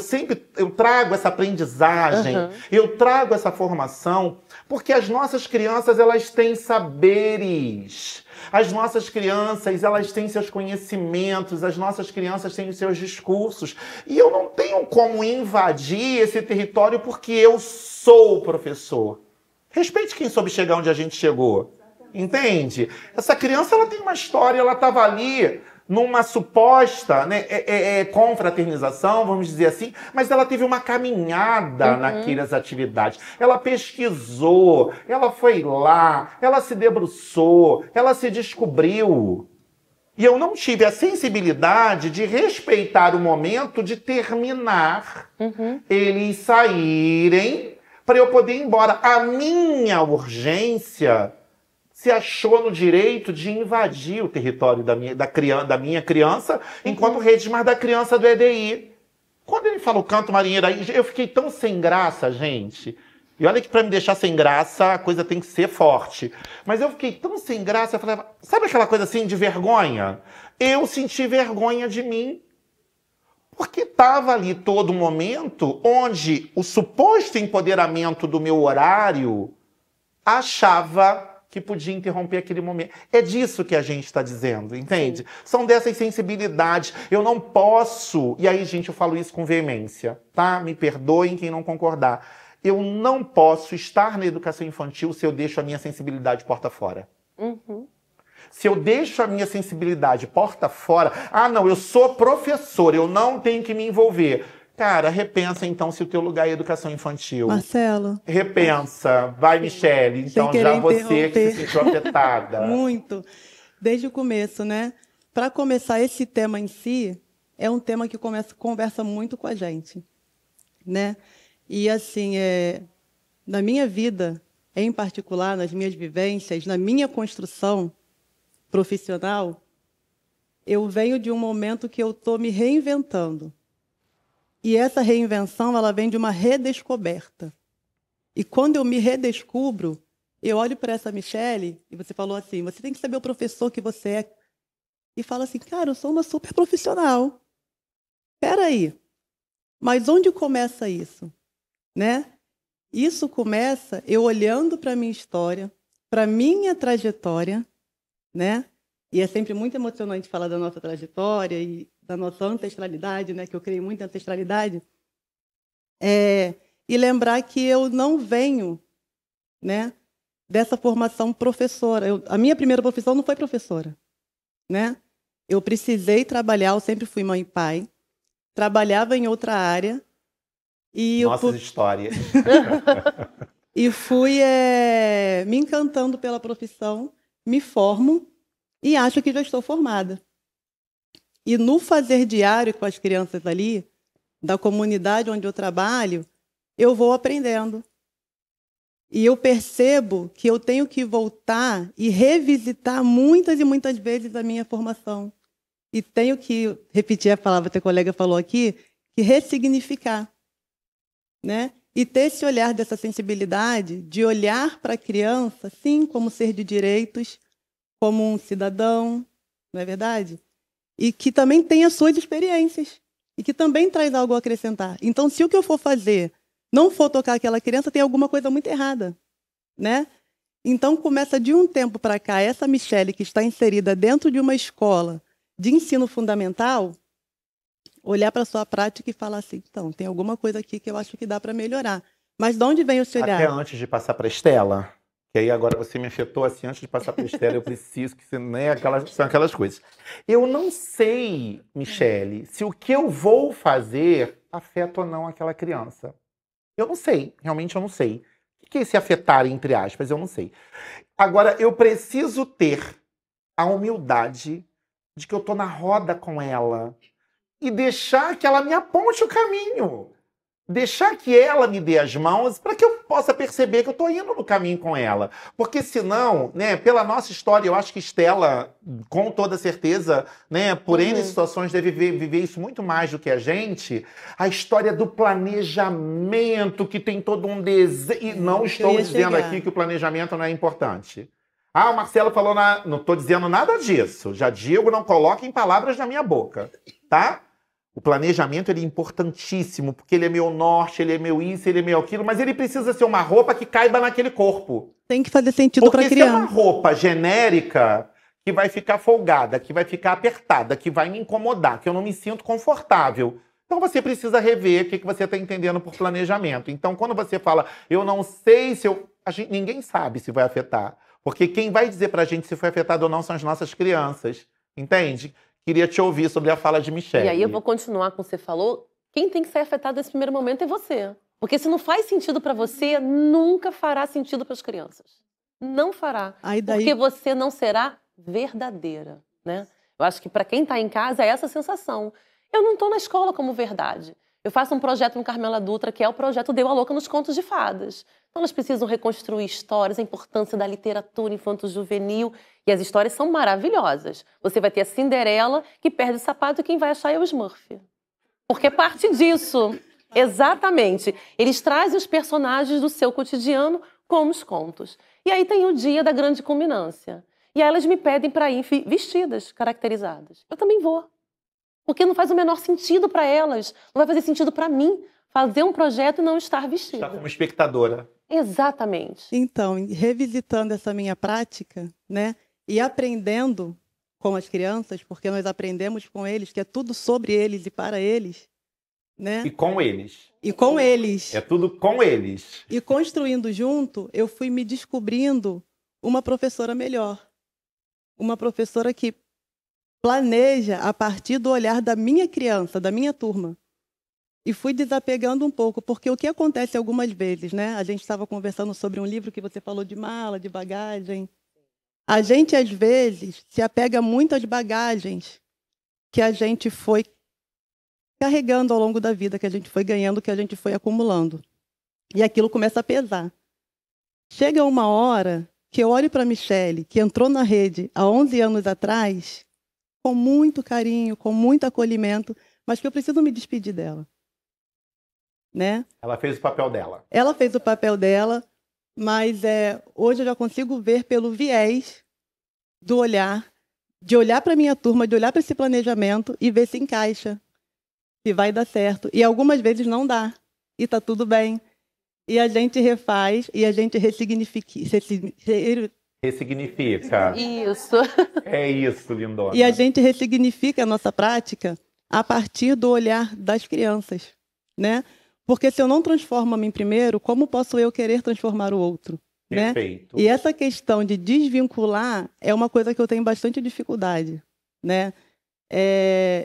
eu trago essa aprendizagem, eu trago essa formação, porque as nossas crianças, elas têm saberes. As nossas crianças, elas têm seus conhecimentos, as nossas crianças têm os seus discursos. E eu não tenho como invadir esse território porque eu sou o professor. Respeite quem soube chegar onde a gente chegou. Entende? Essa criança, ela tem uma história, ela estava ali numa suposta, né, confraternização, vamos dizer assim, mas ela teve uma caminhada naquelas atividades. Ela pesquisou, ela foi lá, ela se debruçou, ela se descobriu. E eu não tive a sensibilidade de respeitar o momento de terminar, eles saírem, para eu poder ir embora. A minha urgência se achou no direito de invadir o território da minha criança, enquanto Redmar da criança do EDI. Quando ele falou canto marinheiro aí, eu fiquei tão sem graça, gente. E olha que para me deixar sem graça, a coisa tem que ser forte. Mas eu fiquei tão sem graça, eu falei, sabe aquela coisa assim de vergonha? Eu senti vergonha de mim. Porque estava ali todo momento onde o suposto empoderamento do meu horário achava que podia interromper aquele momento. É disso que a gente está dizendo, entende? Sim. São dessas sensibilidades. Eu não posso... E aí, gente, eu falo isso com veemência, tá? Me perdoem quem não concordar. Eu não posso estar na educação infantil se eu deixo a minha sensibilidade porta fora. Se eu deixo a minha sensibilidade porta fora... Ah, não, eu sou professor, eu não tenho que me envolver. Cara, repensa então se o teu lugar é educação infantil. Marcelo. Repensa. Vai, Michele. Então já você que se sentiu afetada. Muito. Desde o começo, né? Para começar, esse tema em si é um tema que conversa muito com a gente, né? E assim, na minha vida, em particular, nas minhas vivências, na minha construção profissional, eu venho de um momento que eu estou me reinventando. E essa reinvenção, ela vem de uma redescoberta. E quando eu me redescubro, eu olho para essa Michele, e você falou assim, você tem que saber o professor que você é. E fala assim, cara, eu sou uma super profissional. Espera aí, mas onde começa isso? Né? Isso começa eu olhando para a minha história, para a minha trajetória, né? E é sempre muito emocionante falar da nossa trajetória e da nossa ancestralidade, né? Que eu creio muito em ancestralidade. E lembrar que eu não venho, né, dessa formação professora. A minha primeira profissão não foi professora, né? Eu precisei trabalhar, eu sempre fui mãe e pai, trabalhava em outra área. Nossas histórias. E fui me encantando pela profissão, me formo e acho que já estou formada. E no fazer diário com as crianças ali, da comunidade onde eu trabalho, eu vou aprendendo. E eu percebo que eu tenho que voltar e revisitar muitas e muitas vezes a minha formação. E tenho que repetir a palavra que a colega falou aqui, que ressignificar, né? E ter esse olhar dessa sensibilidade, de olhar para a criança, sim, como ser de direitos, como um cidadão, não é verdade? E que também tem as suas experiências, e que também traz algo a acrescentar. Então, se o que eu for fazer não for tocar aquela criança, tem alguma coisa muito errada, né? Então, começa de um tempo para cá, essa Michele, que está inserida dentro de uma escola de ensino fundamental, olhar para a sua prática e falar assim, então, tem alguma coisa aqui que eu acho que dá para melhorar. Mas de onde vem esse olhar? Até antes de passar para a Estela, que aí agora você me afetou assim, antes de passar para a Estela, eu preciso, que né, são aquelas coisas. Eu não sei, Michele, se o que eu vou fazer afeta ou não aquela criança. Eu não sei, realmente eu não sei. O que é esse afetar, entre aspas? Eu não sei. Agora, eu preciso ter a humildade de que eu tô na roda com ela e deixar que ela me aponte o caminho. Deixar que ela me dê as mãos para que eu possa perceber que eu estou indo no caminho com ela. Porque senão, né, pela nossa história, eu acho que Estela, com toda certeza, né, por N situações, deve viver isso muito mais do que a gente. A história do planejamento, que tem todo um desenho. E não estou dizendo aqui que o planejamento não é importante. Ah, o Marcelo falou, não estou dizendo nada disso. Já digo, não coloque em palavras na minha boca, tá? O planejamento ele é importantíssimo, porque ele é meu norte, ele é meu isso, ele é meu aquilo, mas ele precisa ser uma roupa que caiba naquele corpo. Tem que fazer sentido para a criança. Porque se é uma roupa genérica, que vai ficar folgada, que vai ficar apertada, que vai me incomodar, que eu não me sinto confortável, então você precisa rever o que você está entendendo por planejamento. Então, quando você fala, eu não sei se eu... ninguém sabe se vai afetar. Porque quem vai dizer pra gente se foi afetado ou não são as nossas crianças. Entende? Queria te ouvir sobre a fala de Michele. E aí eu vou continuar com o que você falou. Quem tem que ser afetado nesse primeiro momento é você. Porque se não faz sentido para você, nunca fará sentido para as crianças. Não fará. Porque você não será verdadeira, né? Eu acho que para quem está em casa é essa sensação. Eu não estou na escola como verdade. Eu faço um projeto no Carmela Dutra, que é o projeto Deu a Louca nos Contos de Fadas. Então, elas precisam reconstruir histórias, a importância da literatura infanto-juvenil. E as histórias são maravilhosas. Você vai ter a Cinderela, que perde o sapato, e quem vai achar é o Smurf. Porque parte disso. Exatamente. Eles trazem os personagens do seu cotidiano como os contos. E aí tem o dia da grande culminância. E aí elas me pedem para ir vestidas, caracterizadas. Eu também vou. Porque não faz o menor sentido para elas. Não vai fazer sentido para mim fazer um projeto e não estar vestida. Está como espectadora. Exatamente. Então, revisitando essa minha prática, né, e aprendendo com as crianças, porque nós aprendemos com eles, que é tudo sobre eles e para eles, né? E com eles. E com eles. É tudo com eles. E construindo junto, eu fui me descobrindo uma professora melhor. Uma professora que planeja a partir do olhar da minha criança, da minha turma. E fui desapegando um pouco, porque o que acontece algumas vezes, né? A gente estava conversando sobre um livro que você falou de mala, de bagagem. A gente, às vezes, se apega muito às bagagens que a gente foi carregando ao longo da vida, que a gente foi ganhando, que a gente foi acumulando. E aquilo começa a pesar. Chega uma hora que eu olho para a Michele, que entrou na rede há 11 anos atrás, com muito carinho, com muito acolhimento, mas que eu preciso me despedir dela. Né? Ela fez o papel dela. Ela fez o papel dela, mas hoje eu já consigo ver pelo viés do olhar, de olhar para a minha turma, de olhar para esse planejamento e ver se encaixa, se vai dar certo. E algumas vezes não dá, e está tudo bem. E a gente refaz, e a gente ressignifica. Isso. É isso, lindona. E a gente ressignifica a nossa prática a partir do olhar das crianças, né? Porque se eu não transformo a mim primeiro, como posso eu querer transformar o outro? Perfeito. Né? E essa questão de desvincular é uma coisa que eu tenho bastante dificuldade. Né?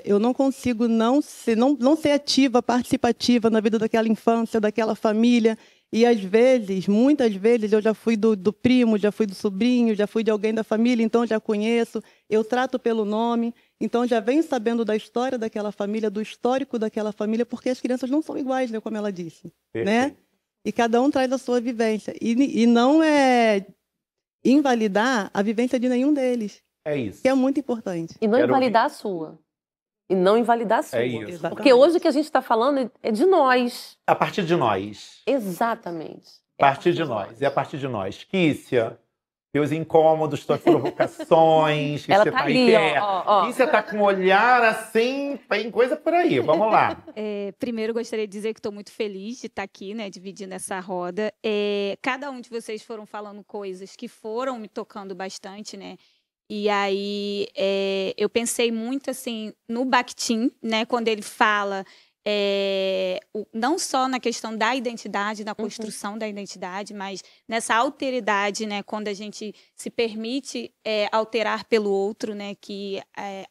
Eu não consigo não ser ativa, participativa na vida daquela infância, daquela família. E às vezes, muitas vezes, eu já fui do primo, já fui do sobrinho, já fui de alguém da família, então já conheço, eu trato pelo nome, então já venho sabendo da história daquela família, do histórico daquela família, porque as crianças não são iguais, né, como ela disse. Né? E cada um traz a sua vivência. E não é invalidar a vivência de nenhum deles. É isso. Que é muito importante. E não invalidar a sua. e não invalidar a sua. É isso. Exatamente. Porque hoje o que a gente está falando é de nós. A partir de nós. Exatamente. A partir de nós. É a partir de nós. Kícia, teus incômodos, tuas provocações. Ela você tá ali, ó. Kícia tá com um olhar assim, tem coisa por aí. Vamos lá. Primeiro, gostaria de dizer que estou muito feliz de estar aqui, né, dividindo essa roda. Cada um de vocês foram falando coisas que foram me tocando bastante, né? E aí eu pensei muito assim no Bakhtin, né, quando ele fala não só na questão da identidade, da construção da identidade, mas nessa alteridade, né, quando a gente se permite alterar pelo outro, né, que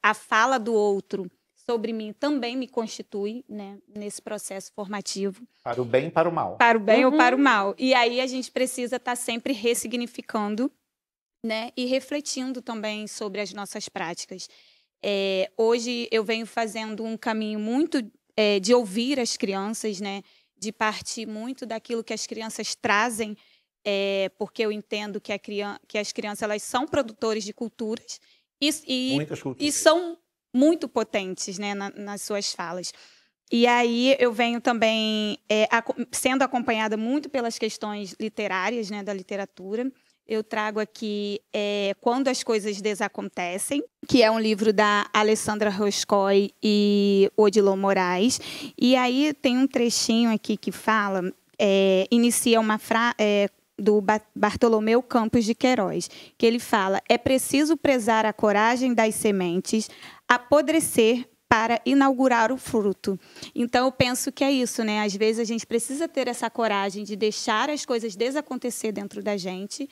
a fala do outro sobre mim também me constitui, né, nesse processo formativo. Para o bem e para o mal. Para o bem ou para o mal. E aí a gente precisa estar sempre ressignificando, né, e refletindo também sobre as nossas práticas. Hoje eu venho fazendo um caminho muito de ouvir as crianças, né, de partir muito daquilo que as crianças trazem, porque eu entendo que as crianças elas são produtores de culturas Muitas culturas. e são muito potentes, né, nas suas falas. E aí eu venho também sendo acompanhada muito pelas questões literárias, né, da literatura. Eu trago aqui Quando as Coisas Desacontecem, que é um livro da Alessandra Roscoe e Odilon Moraes. E aí tem um trechinho aqui que fala, inicia uma frase do Bartolomeu Campos de Queiroz, que ele fala: é preciso prezar a coragem das sementes, apodrecer para inaugurar o fruto. Então, eu penso que é isso, né? Às vezes a gente precisa ter essa coragem de deixar as coisas desacontecer dentro da gente,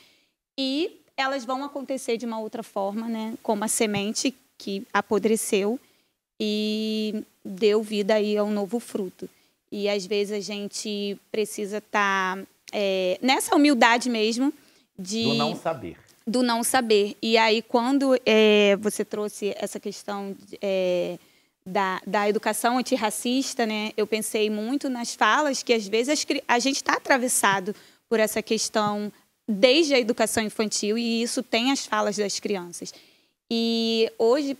e elas vão acontecer de uma outra forma, né? Como a semente que apodreceu e deu vida aí a um novo fruto. E às vezes a gente precisa estar nessa humildade mesmo Do não saber. Do não saber. E aí, quando você trouxe essa questão da educação antirracista, né? Eu pensei muito nas falas que às vezes a gente está atravessado por essa questão desde a educação infantil, e isso tem as falas das crianças. E hoje,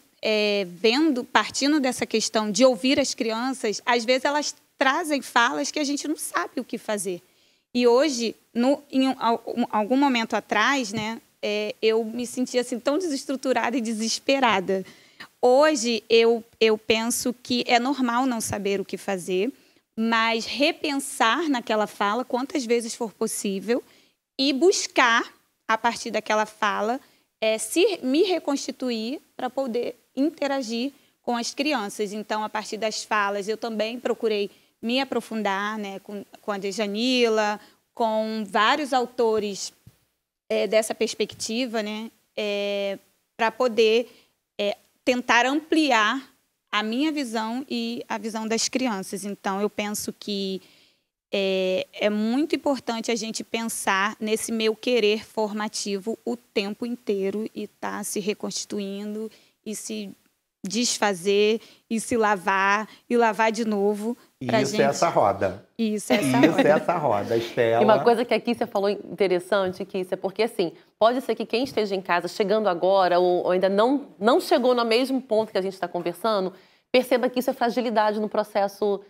partindo dessa questão de ouvir as crianças, às vezes elas trazem falas que a gente não sabe o que fazer. E hoje, em algum momento atrás, né, eu me sentia assim, tão desestruturada e desesperada. Hoje, eu penso que é normal não saber o que fazer, mas repensar naquela fala quantas vezes for possível, e buscar, a partir daquela fala, me reconstituir para poder interagir com as crianças. Então, a partir das falas, eu também procurei me aprofundar, né, com a Djanila, com vários autores dessa perspectiva, né, para poder tentar ampliar a minha visão e a visão das crianças. Então, eu penso que é muito importante a gente pensar nesse meu querer formativo o tempo inteiro e estar se reconstituindo e se desfazer e se lavar e lavar de novo. Isso é essa roda. Isso é essa roda. Estela. E uma coisa que a Kícia falou interessante, Kícia, porque assim, pode ser que quem esteja em casa chegando agora ou ainda não chegou no mesmo ponto que a gente está conversando, perceba que isso é fragilidade no processo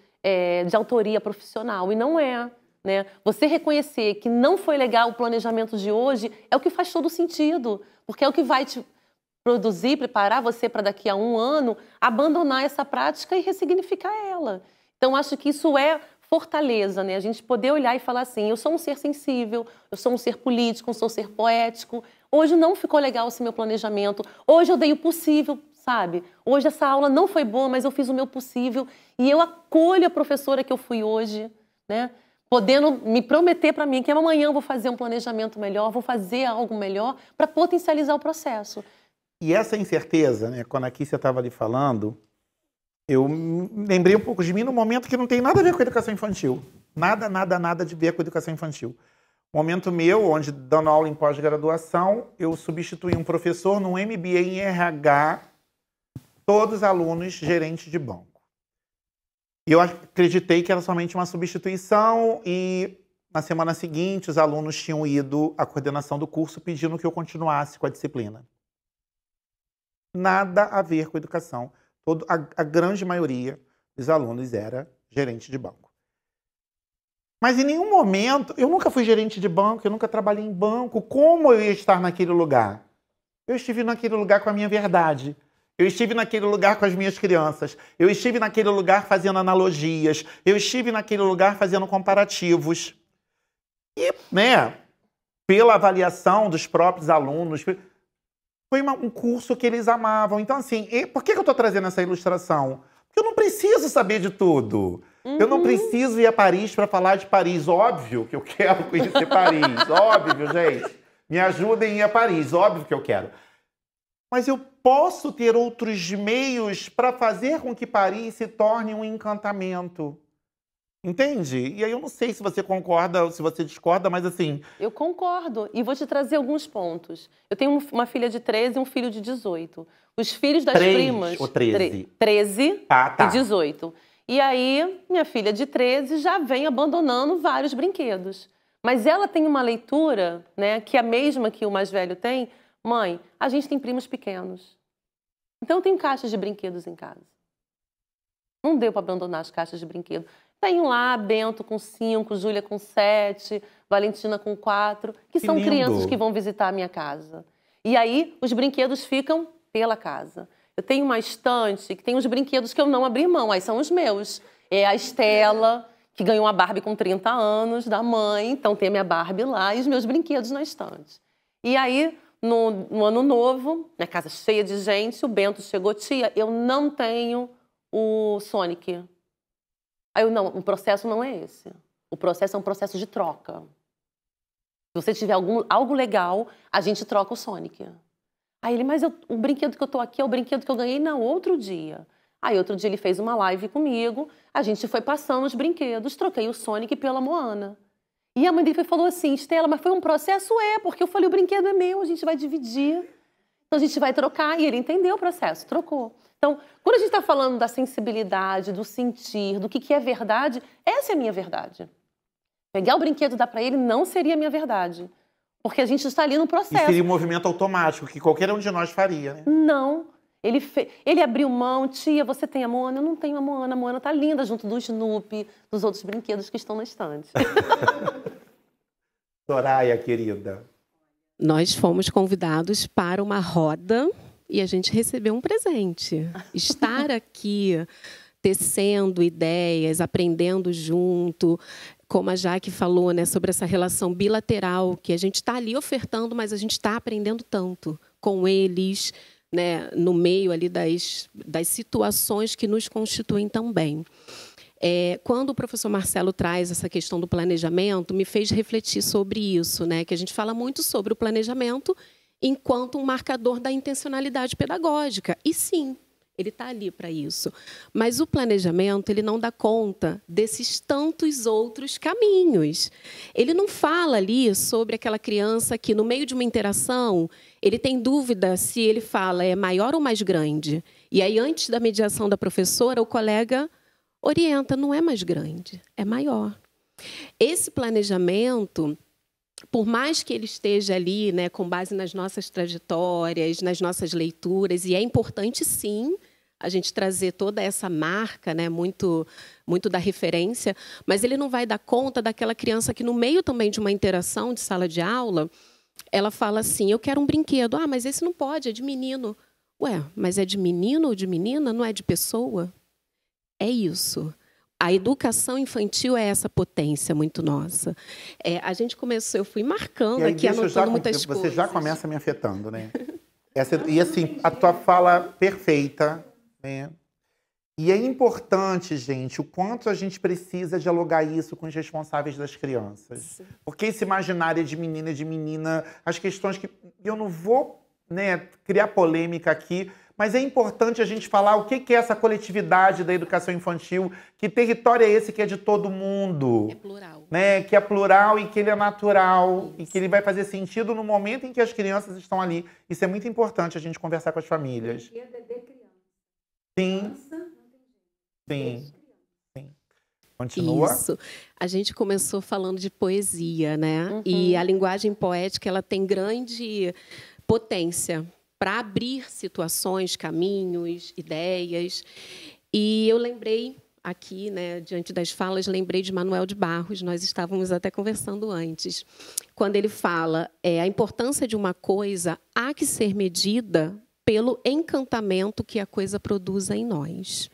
de autoria profissional, e não é, né? Você reconhecer que não foi legal o planejamento de hoje é o que faz todo sentido, porque é o que vai te produzir, preparar você para daqui a um ano abandonar essa prática e ressignificar ela. Então, acho que isso é fortaleza, né? A gente poder olhar e falar assim, eu sou um ser sensível, eu sou um ser político, eu sou um ser poético, hoje não ficou legal esse meu planejamento, hoje eu dei o possível, sabe? Hoje essa aula não foi boa, mas eu fiz o meu possível e eu acolho a professora que eu fui hoje, né? Podendo me prometer para mim que amanhã eu vou fazer um planejamento melhor, vou fazer algo melhor para potencializar o processo. E essa incerteza, né? Quando a Kícia estava ali falando, eu lembrei um pouco de mim num momento que não tem nada a ver com a educação infantil. Nada de ver com a educação infantil. Um momento meu, onde, dando aula em pós-graduação, eu substituí um professor num MBA em RH, todos alunos gerentes de banco. E eu acreditei que era somente uma substituição e, na semana seguinte, os alunos tinham ido à coordenação do curso pedindo que eu continuasse com a disciplina. Nada a ver com a educação. A grande maioria dos alunos era gerente de banco. Mas em nenhum momento, eu nunca fui gerente de banco, eu nunca trabalhei em banco. Como eu ia estar naquele lugar? Eu estive naquele lugar com a minha verdade. Eu estive naquele lugar com as minhas crianças. Eu estive naquele lugar fazendo analogias. Eu estive naquele lugar fazendo comparativos. E, né, pela avaliação dos próprios alunos, foi um curso que eles amavam. Então, assim, por que eu estou trazendo essa ilustração? Porque eu não preciso saber de tudo. Eu não preciso ir a Paris para falar de Paris. Óbvio que eu quero conhecer Paris. Óbvio, gente. Me ajudem a ir a Paris. Óbvio que eu quero. Mas eu posso ter outros meios para fazer com que Paris se torne um encantamento. Entende? E aí eu não sei se você concorda ou se você discorda, mas assim... Eu concordo. E vou te trazer alguns pontos. Eu tenho uma filha de 13 e um filho de 18. Os filhos das 3 primas... ou 13? 13 tá. e 18. E aí, minha filha de 13 já vem abandonando vários brinquedos. Mas ela tem uma leitura, né, que é a mesma que o mais velho tem. Mãe, a gente tem primos pequenos. Então eu tenho caixas de brinquedos em casa. Não deu para abandonar as caixas de brinquedo. Tenho lá Bento com 5, Júlia com 7, Valentina com 4, que são lindo. Crianças que vão visitar a minha casa. E aí os brinquedos ficam pela casa. Eu tenho uma estante que tem os brinquedos que eu não abri mão, aí são os meus. É a Estela, que ganhou uma Barbie com 30 anos, da mãe, então tem a minha Barbie lá e os meus brinquedos na estante. E aí, no ano novo, na casa cheia de gente, o Bento chegou, tia, eu não tenho o Sonic. Aí eu, não, o processo não é esse. O processo é um processo de troca. Se você tiver algo legal, a gente troca o Sonic. Aí ele, mas o brinquedo que eu tô aqui é o brinquedo que eu ganhei no outro dia. Aí outro dia ele fez uma live comigo, a gente foi passando os brinquedos, troquei o Sonic pela Moana. E a mãe dele falou assim, Estela, mas foi um processo? Porque eu falei, o brinquedo é meu, a gente vai dividir. Então a gente vai trocar. E ele entendeu o processo, trocou. Então, quando a gente está falando da sensibilidade, do sentir, do que é verdade, essa é a minha verdade. Pegar o brinquedo e dar para ele não seria a minha verdade. Porque a gente está ali no processo. E seria um movimento automático, que qualquer um de nós faria, né? Não. Ele abriu mão, tia, você tem a Moana? Eu não tenho a Moana tá linda junto do Snoopy, dos outros brinquedos que estão na estante. Soraya, querida. Nós fomos convidados para uma roda e a gente recebeu um presente. Estar aqui tecendo ideias, aprendendo junto, como a Jaque falou, né, sobre essa relação bilateral, que a gente está ali ofertando, mas a gente está aprendendo tanto com eles, né, no meio ali das situações que nos constituem também. Quando o professor Marcelo traz essa questão do planejamento, me fez refletir sobre isso, né, que a gente fala muito sobre o planejamento enquanto um marcador da intencionalidade pedagógica. E sim, ele está ali para isso. Mas o planejamento, ele não dá conta desses tantos outros caminhos. Ele não fala ali sobre aquela criança que, no meio de uma interação, ele tem dúvida se ele fala é maior ou mais grande. E aí, antes da mediação da professora, o colega orienta, não é mais grande, é maior. Esse planejamento, por mais que ele esteja ali, né, com base nas nossas trajetórias, nas nossas leituras, e é importante, sim, a gente trazer toda essa marca, né, muito da referência, mas ele não vai dar conta daquela criança que, no meio também de uma interação de sala de aula, ela fala assim, eu quero um brinquedo. Ah, mas esse não pode, é de menino. Ué, mas é de menino ou de menina? Não é de pessoa? É isso. A educação infantil é essa potência muito nossa. A gente começou, eu fui marcando aqui, anotando muitas coisas. Você já começa me afetando, né? E assim, a tua fala perfeita, né? E é importante, gente, o quanto a gente precisa dialogar isso com os responsáveis das crianças. Sim. Porque esse imaginário de menina, as questões que... Eu não vou, né, criar polêmica aqui, mas é importante a gente falar o que é essa coletividade da educação infantil, que território é esse que é de todo mundo. É plural. Né? Que é plural e que ele é natural. Isso. E que ele vai fazer sentido no momento em que as crianças estão ali. Isso é muito importante a gente conversar com as famílias. Sim. Sim. Sim. Continua. Isso. A gente começou falando de poesia, né? Uhum. E a linguagem poética, ela tem grande potência para abrir situações, caminhos, ideias. E eu lembrei aqui, né, diante das falas, lembrei de Manuel de Barros, nós estávamos até conversando antes, quando ele fala a importância de uma coisa há que ser medida pelo encantamento que a coisa produz em nós.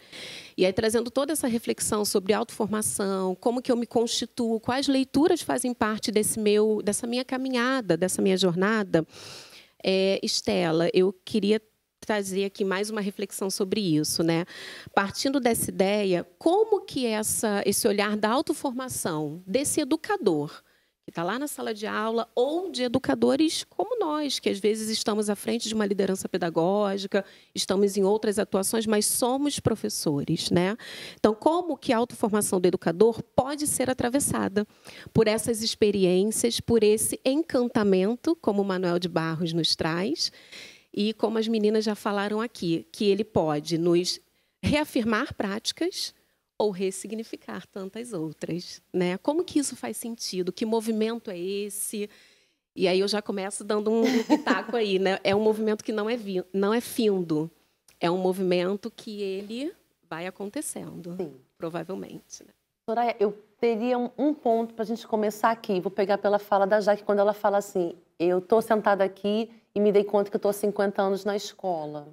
E aí, trazendo toda essa reflexão sobre autoformação, como que eu me constituo, quais leituras fazem parte dessa minha caminhada, dessa minha jornada, Estela, eu queria trazer aqui mais uma reflexão sobre isso, né? Partindo dessa ideia, como que esse olhar da autoformação desse educador que está lá na sala de aula, ou de educadores como nós, que às vezes estamos à frente de uma liderança pedagógica, estamos em outras atuações, mas somos professores, né? Então, como que a autoformação do educador pode ser atravessada por essas experiências, por esse encantamento, como o Manuel de Barros nos traz, e como as meninas já falaram aqui, que ele pode nos reafirmar práticas ou ressignificar tantas outras, né? Como que isso faz sentido? Que movimento é esse? E aí eu já começo dando um pitaco aí, né? É um movimento que não é findo. É um movimento que ele vai acontecendo, sim, provavelmente. Né? Soraya, eu teria um ponto para a gente começar aqui. Vou pegar pela fala da Jaque, quando ela fala assim, eu estou sentada aqui e me dei conta que eu estou há 50 anos na escola.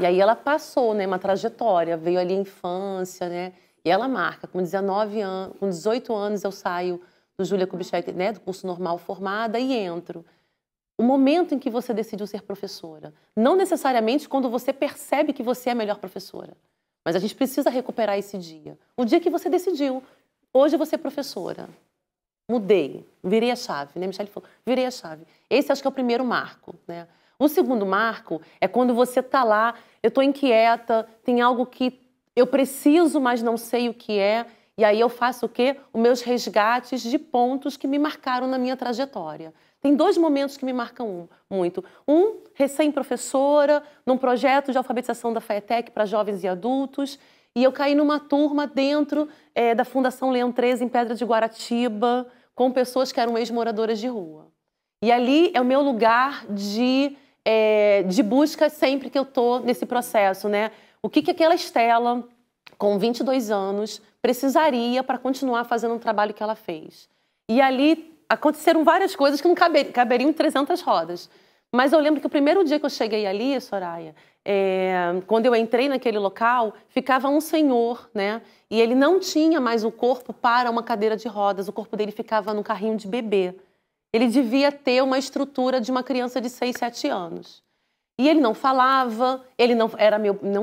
E aí ela passou, né, uma trajetória, veio ali a infância, né? E ela marca, com 19 anos, com 18 anos eu saio do Júlia Kubitschek, né, do curso normal formada, e entro. O momento em que você decidiu ser professora. Não necessariamente quando você percebe que você é a melhor professora. Mas a gente precisa recuperar esse dia. O dia que você decidiu, hoje eu vou ser professora. Mudei, virei a chave, né? Michele falou, virei a chave. Esse acho que é o primeiro marco, né? O segundo marco é quando você está lá, eu estou inquieta, tem algo que eu preciso, mas não sei o que é. E aí eu faço o quê? Os meus resgates de pontos que me marcaram na minha trajetória. Tem 2 momentos que me marcam muito. Um, recém-professora, num projeto de alfabetização da FAETEC para jovens e adultos. E eu caí numa turma dentro da Fundação Leão 13, em Pedra de Guaratiba, com pessoas que eram ex-moradoras de rua. E ali é o meu lugar de busca sempre que eu estou nesse processo, né? O que aquela Estela, com 22 anos, precisaria para continuar fazendo o trabalho que ela fez. E ali aconteceram várias coisas que não caberiam em 300 rodas. Mas eu lembro que o primeiro dia que eu cheguei ali, Soraya, quando eu entrei naquele local, ficava um senhor, né? E ele não tinha mais o corpo para uma cadeira de rodas, o corpo dele ficava num carrinho de bebê. Ele devia ter uma estrutura de uma criança de 6, 7 anos. E ele não falava, ele não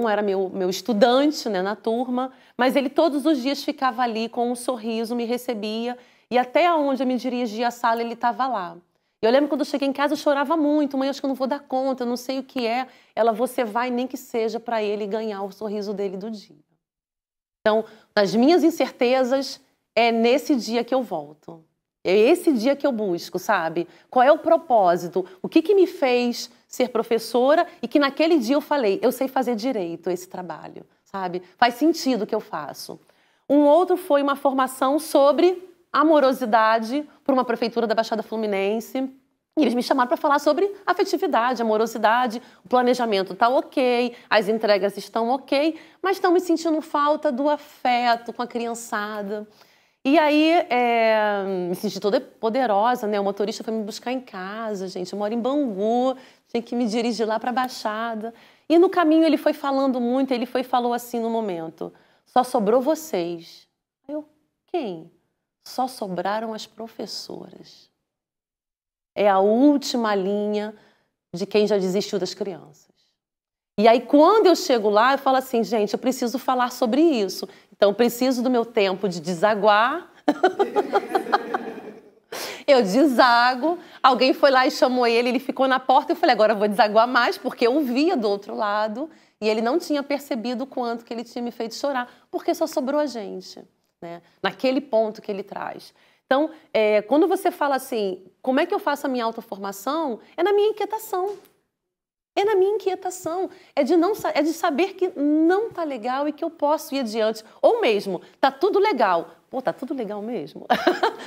era meu estudante, né, na turma, mas ele todos os dias ficava ali com um sorriso, me recebia, e até onde eu me dirigia à sala, ele estava lá. Eu lembro quando eu cheguei em casa, eu chorava muito, mãe, acho que eu não vou dar conta, eu não sei o que é. Ela, você vai, nem que seja para ele ganhar o sorriso dele do dia. Então, nas minhas incertezas, é nesse dia que eu volto. É esse dia que eu busco, sabe? Qual é o propósito? O que me fez ser professora e que naquele dia eu falei, eu sei fazer direito esse trabalho, sabe? Faz sentido o que eu faço. Um outro foi uma formação sobre amorosidade por uma prefeitura da Baixada Fluminense. E eles me chamaram para falar sobre afetividade, amorosidade, o planejamento está ok, as entregas estão ok, mas estão me sentindo falta do afeto com a criançada. E aí, me senti toda poderosa, né? O motorista foi me buscar em casa, gente. Eu moro em Bangu, tinha que me dirigir lá para a Baixada. E no caminho ele foi falando muito, ele falou assim no momento, só sobrou vocês. Aí eu, quem? Só sobraram as professoras. É a última linha de quem já desistiu das crianças. E aí, quando eu chego lá, eu falo assim, gente, eu preciso falar sobre isso. Então, eu preciso do meu tempo de desaguar. Eu desago. Alguém foi lá e chamou ele ficou na porta. Eu falei, agora eu vou desaguar mais, porque eu via do outro lado. E ele não tinha percebido o quanto que ele tinha me feito chorar, porque só sobrou a gente, né? Naquele ponto que ele traz. Então, quando você fala assim, como é que eu faço a minha autoformação? É na minha inquietação. É na minha inquietação, é de saber que não tá legal e que eu posso ir adiante. Ou mesmo, tá tudo legal. Pô, tá tudo legal mesmo?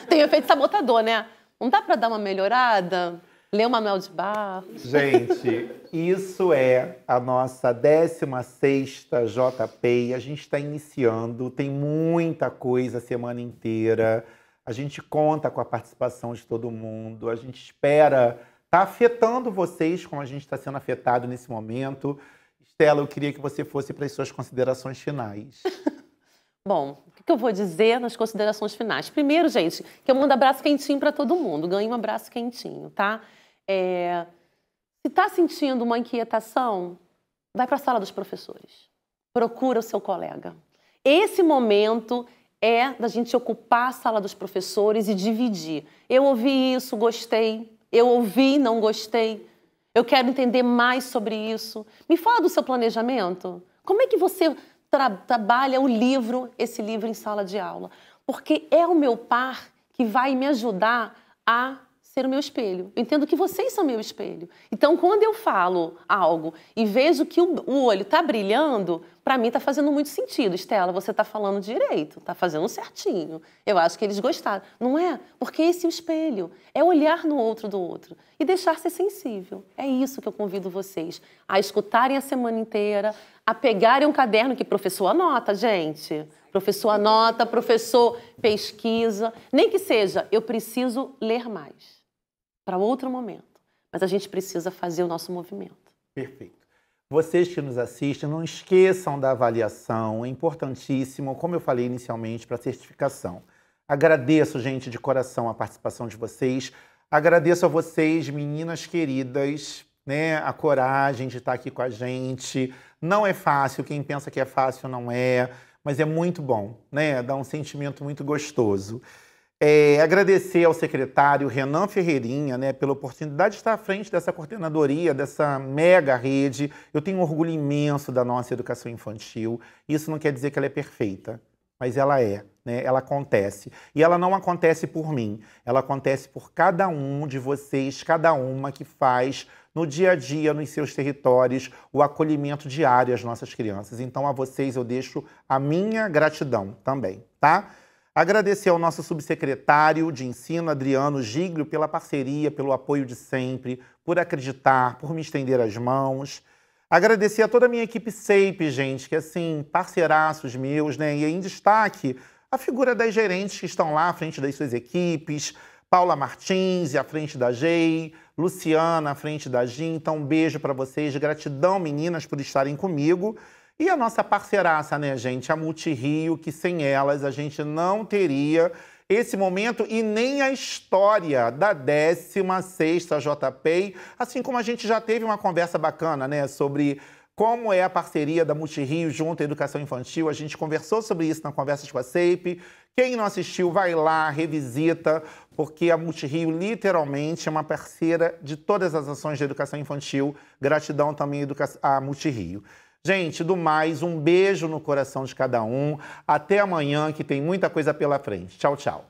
Tem o efeito sabotador, né? Não dá para dar uma melhorada? Ler o Manuel de Barros. Gente, isso é a nossa 16ª JP. A gente está iniciando, tem muita coisa a semana inteira. A gente conta com a participação de todo mundo. A gente espera estar afetando vocês como a gente está sendo afetado nesse momento. Estela, eu queria que você fosse para as suas considerações finais. Bom, o que eu vou dizer nas considerações finais? Primeiro, gente, que eu mando abraço quentinho para todo mundo. Ganhe um abraço quentinho, tá? Se está sentindo uma inquietação, vai para a sala dos professores. Procura o seu colega. Esse momento é da gente ocupar a sala dos professores e dividir. Eu ouvi isso, gostei. Eu ouvi, não gostei. Eu quero entender mais sobre isso. Me fala do seu planejamento. Como é que você trabalha esse livro em sala de aula? Porque é o meu par que vai me ajudar a ser o meu espelho. Eu entendo que vocês são meu espelho. Então, quando eu falo algo e vejo que o olho está brilhando, para mim está fazendo muito sentido. Estela, você está falando direito, está fazendo certinho. Eu acho que eles gostaram. Não é? Porque esse é o espelho. É olhar no outro do outro e deixar ser sensível. É isso que eu convido vocês a escutarem a semana inteira, a pegarem um caderno que professor anota, gente. Professor anota, professor pesquisa. Nem que seja, eu preciso ler mais. Para outro momento. Mas a gente precisa fazer o nosso movimento. Perfeito. Vocês que nos assistem, não esqueçam da avaliação. É importantíssimo, como eu falei inicialmente, para a certificação. Agradeço, gente, de coração a participação de vocês. Agradeço a vocês, meninas queridas, né, a coragem de estar aqui com a gente. Não é fácil, quem pensa que é fácil não é, mas é muito bom, né? Dá um sentimento muito gostoso. Agradecer ao secretário Renan Ferreirinha, né, pela oportunidade de estar à frente dessa coordenadoria, dessa mega rede. Eu tenho um orgulho imenso da nossa educação infantil. Isso não quer dizer que ela é perfeita, mas ela é, né? Ela acontece. E ela não acontece por mim, ela acontece por cada um de vocês, cada uma que faz no dia a dia, nos seus territórios, o acolhimento diário às nossas crianças. Então, a vocês eu deixo a minha gratidão também, tá? Agradecer ao nosso subsecretário de ensino, Adriano Giglio, pela parceria, pelo apoio de sempre, por acreditar, por me estender as mãos. Agradecer a toda a minha equipe SEIP, gente, que assim, parceiraços meus, né? E em destaque, a figura das gerentes que estão lá à frente das suas equipes, Paula Martins à frente da GEI, Luciana à frente da GIM. Então, um beijo para vocês, gratidão, meninas, por estarem comigo. E a nossa parceiraça, né, gente, a Multirio, que sem elas a gente não teria esse momento e nem a história da 16ª JP, assim como a gente já teve uma conversa bacana, né, sobre como é a parceria da Multirio junto à educação infantil. A gente conversou sobre isso na Conversas com a SEIP. Quem não assistiu, vai lá, revisita, porque a Multirio literalmente é uma parceira de todas as ações de educação infantil. Gratidão também à Multirio. Gente, do mais, um beijo no coração de cada um. Até amanhã, que tem muita coisa pela frente. Tchau, tchau.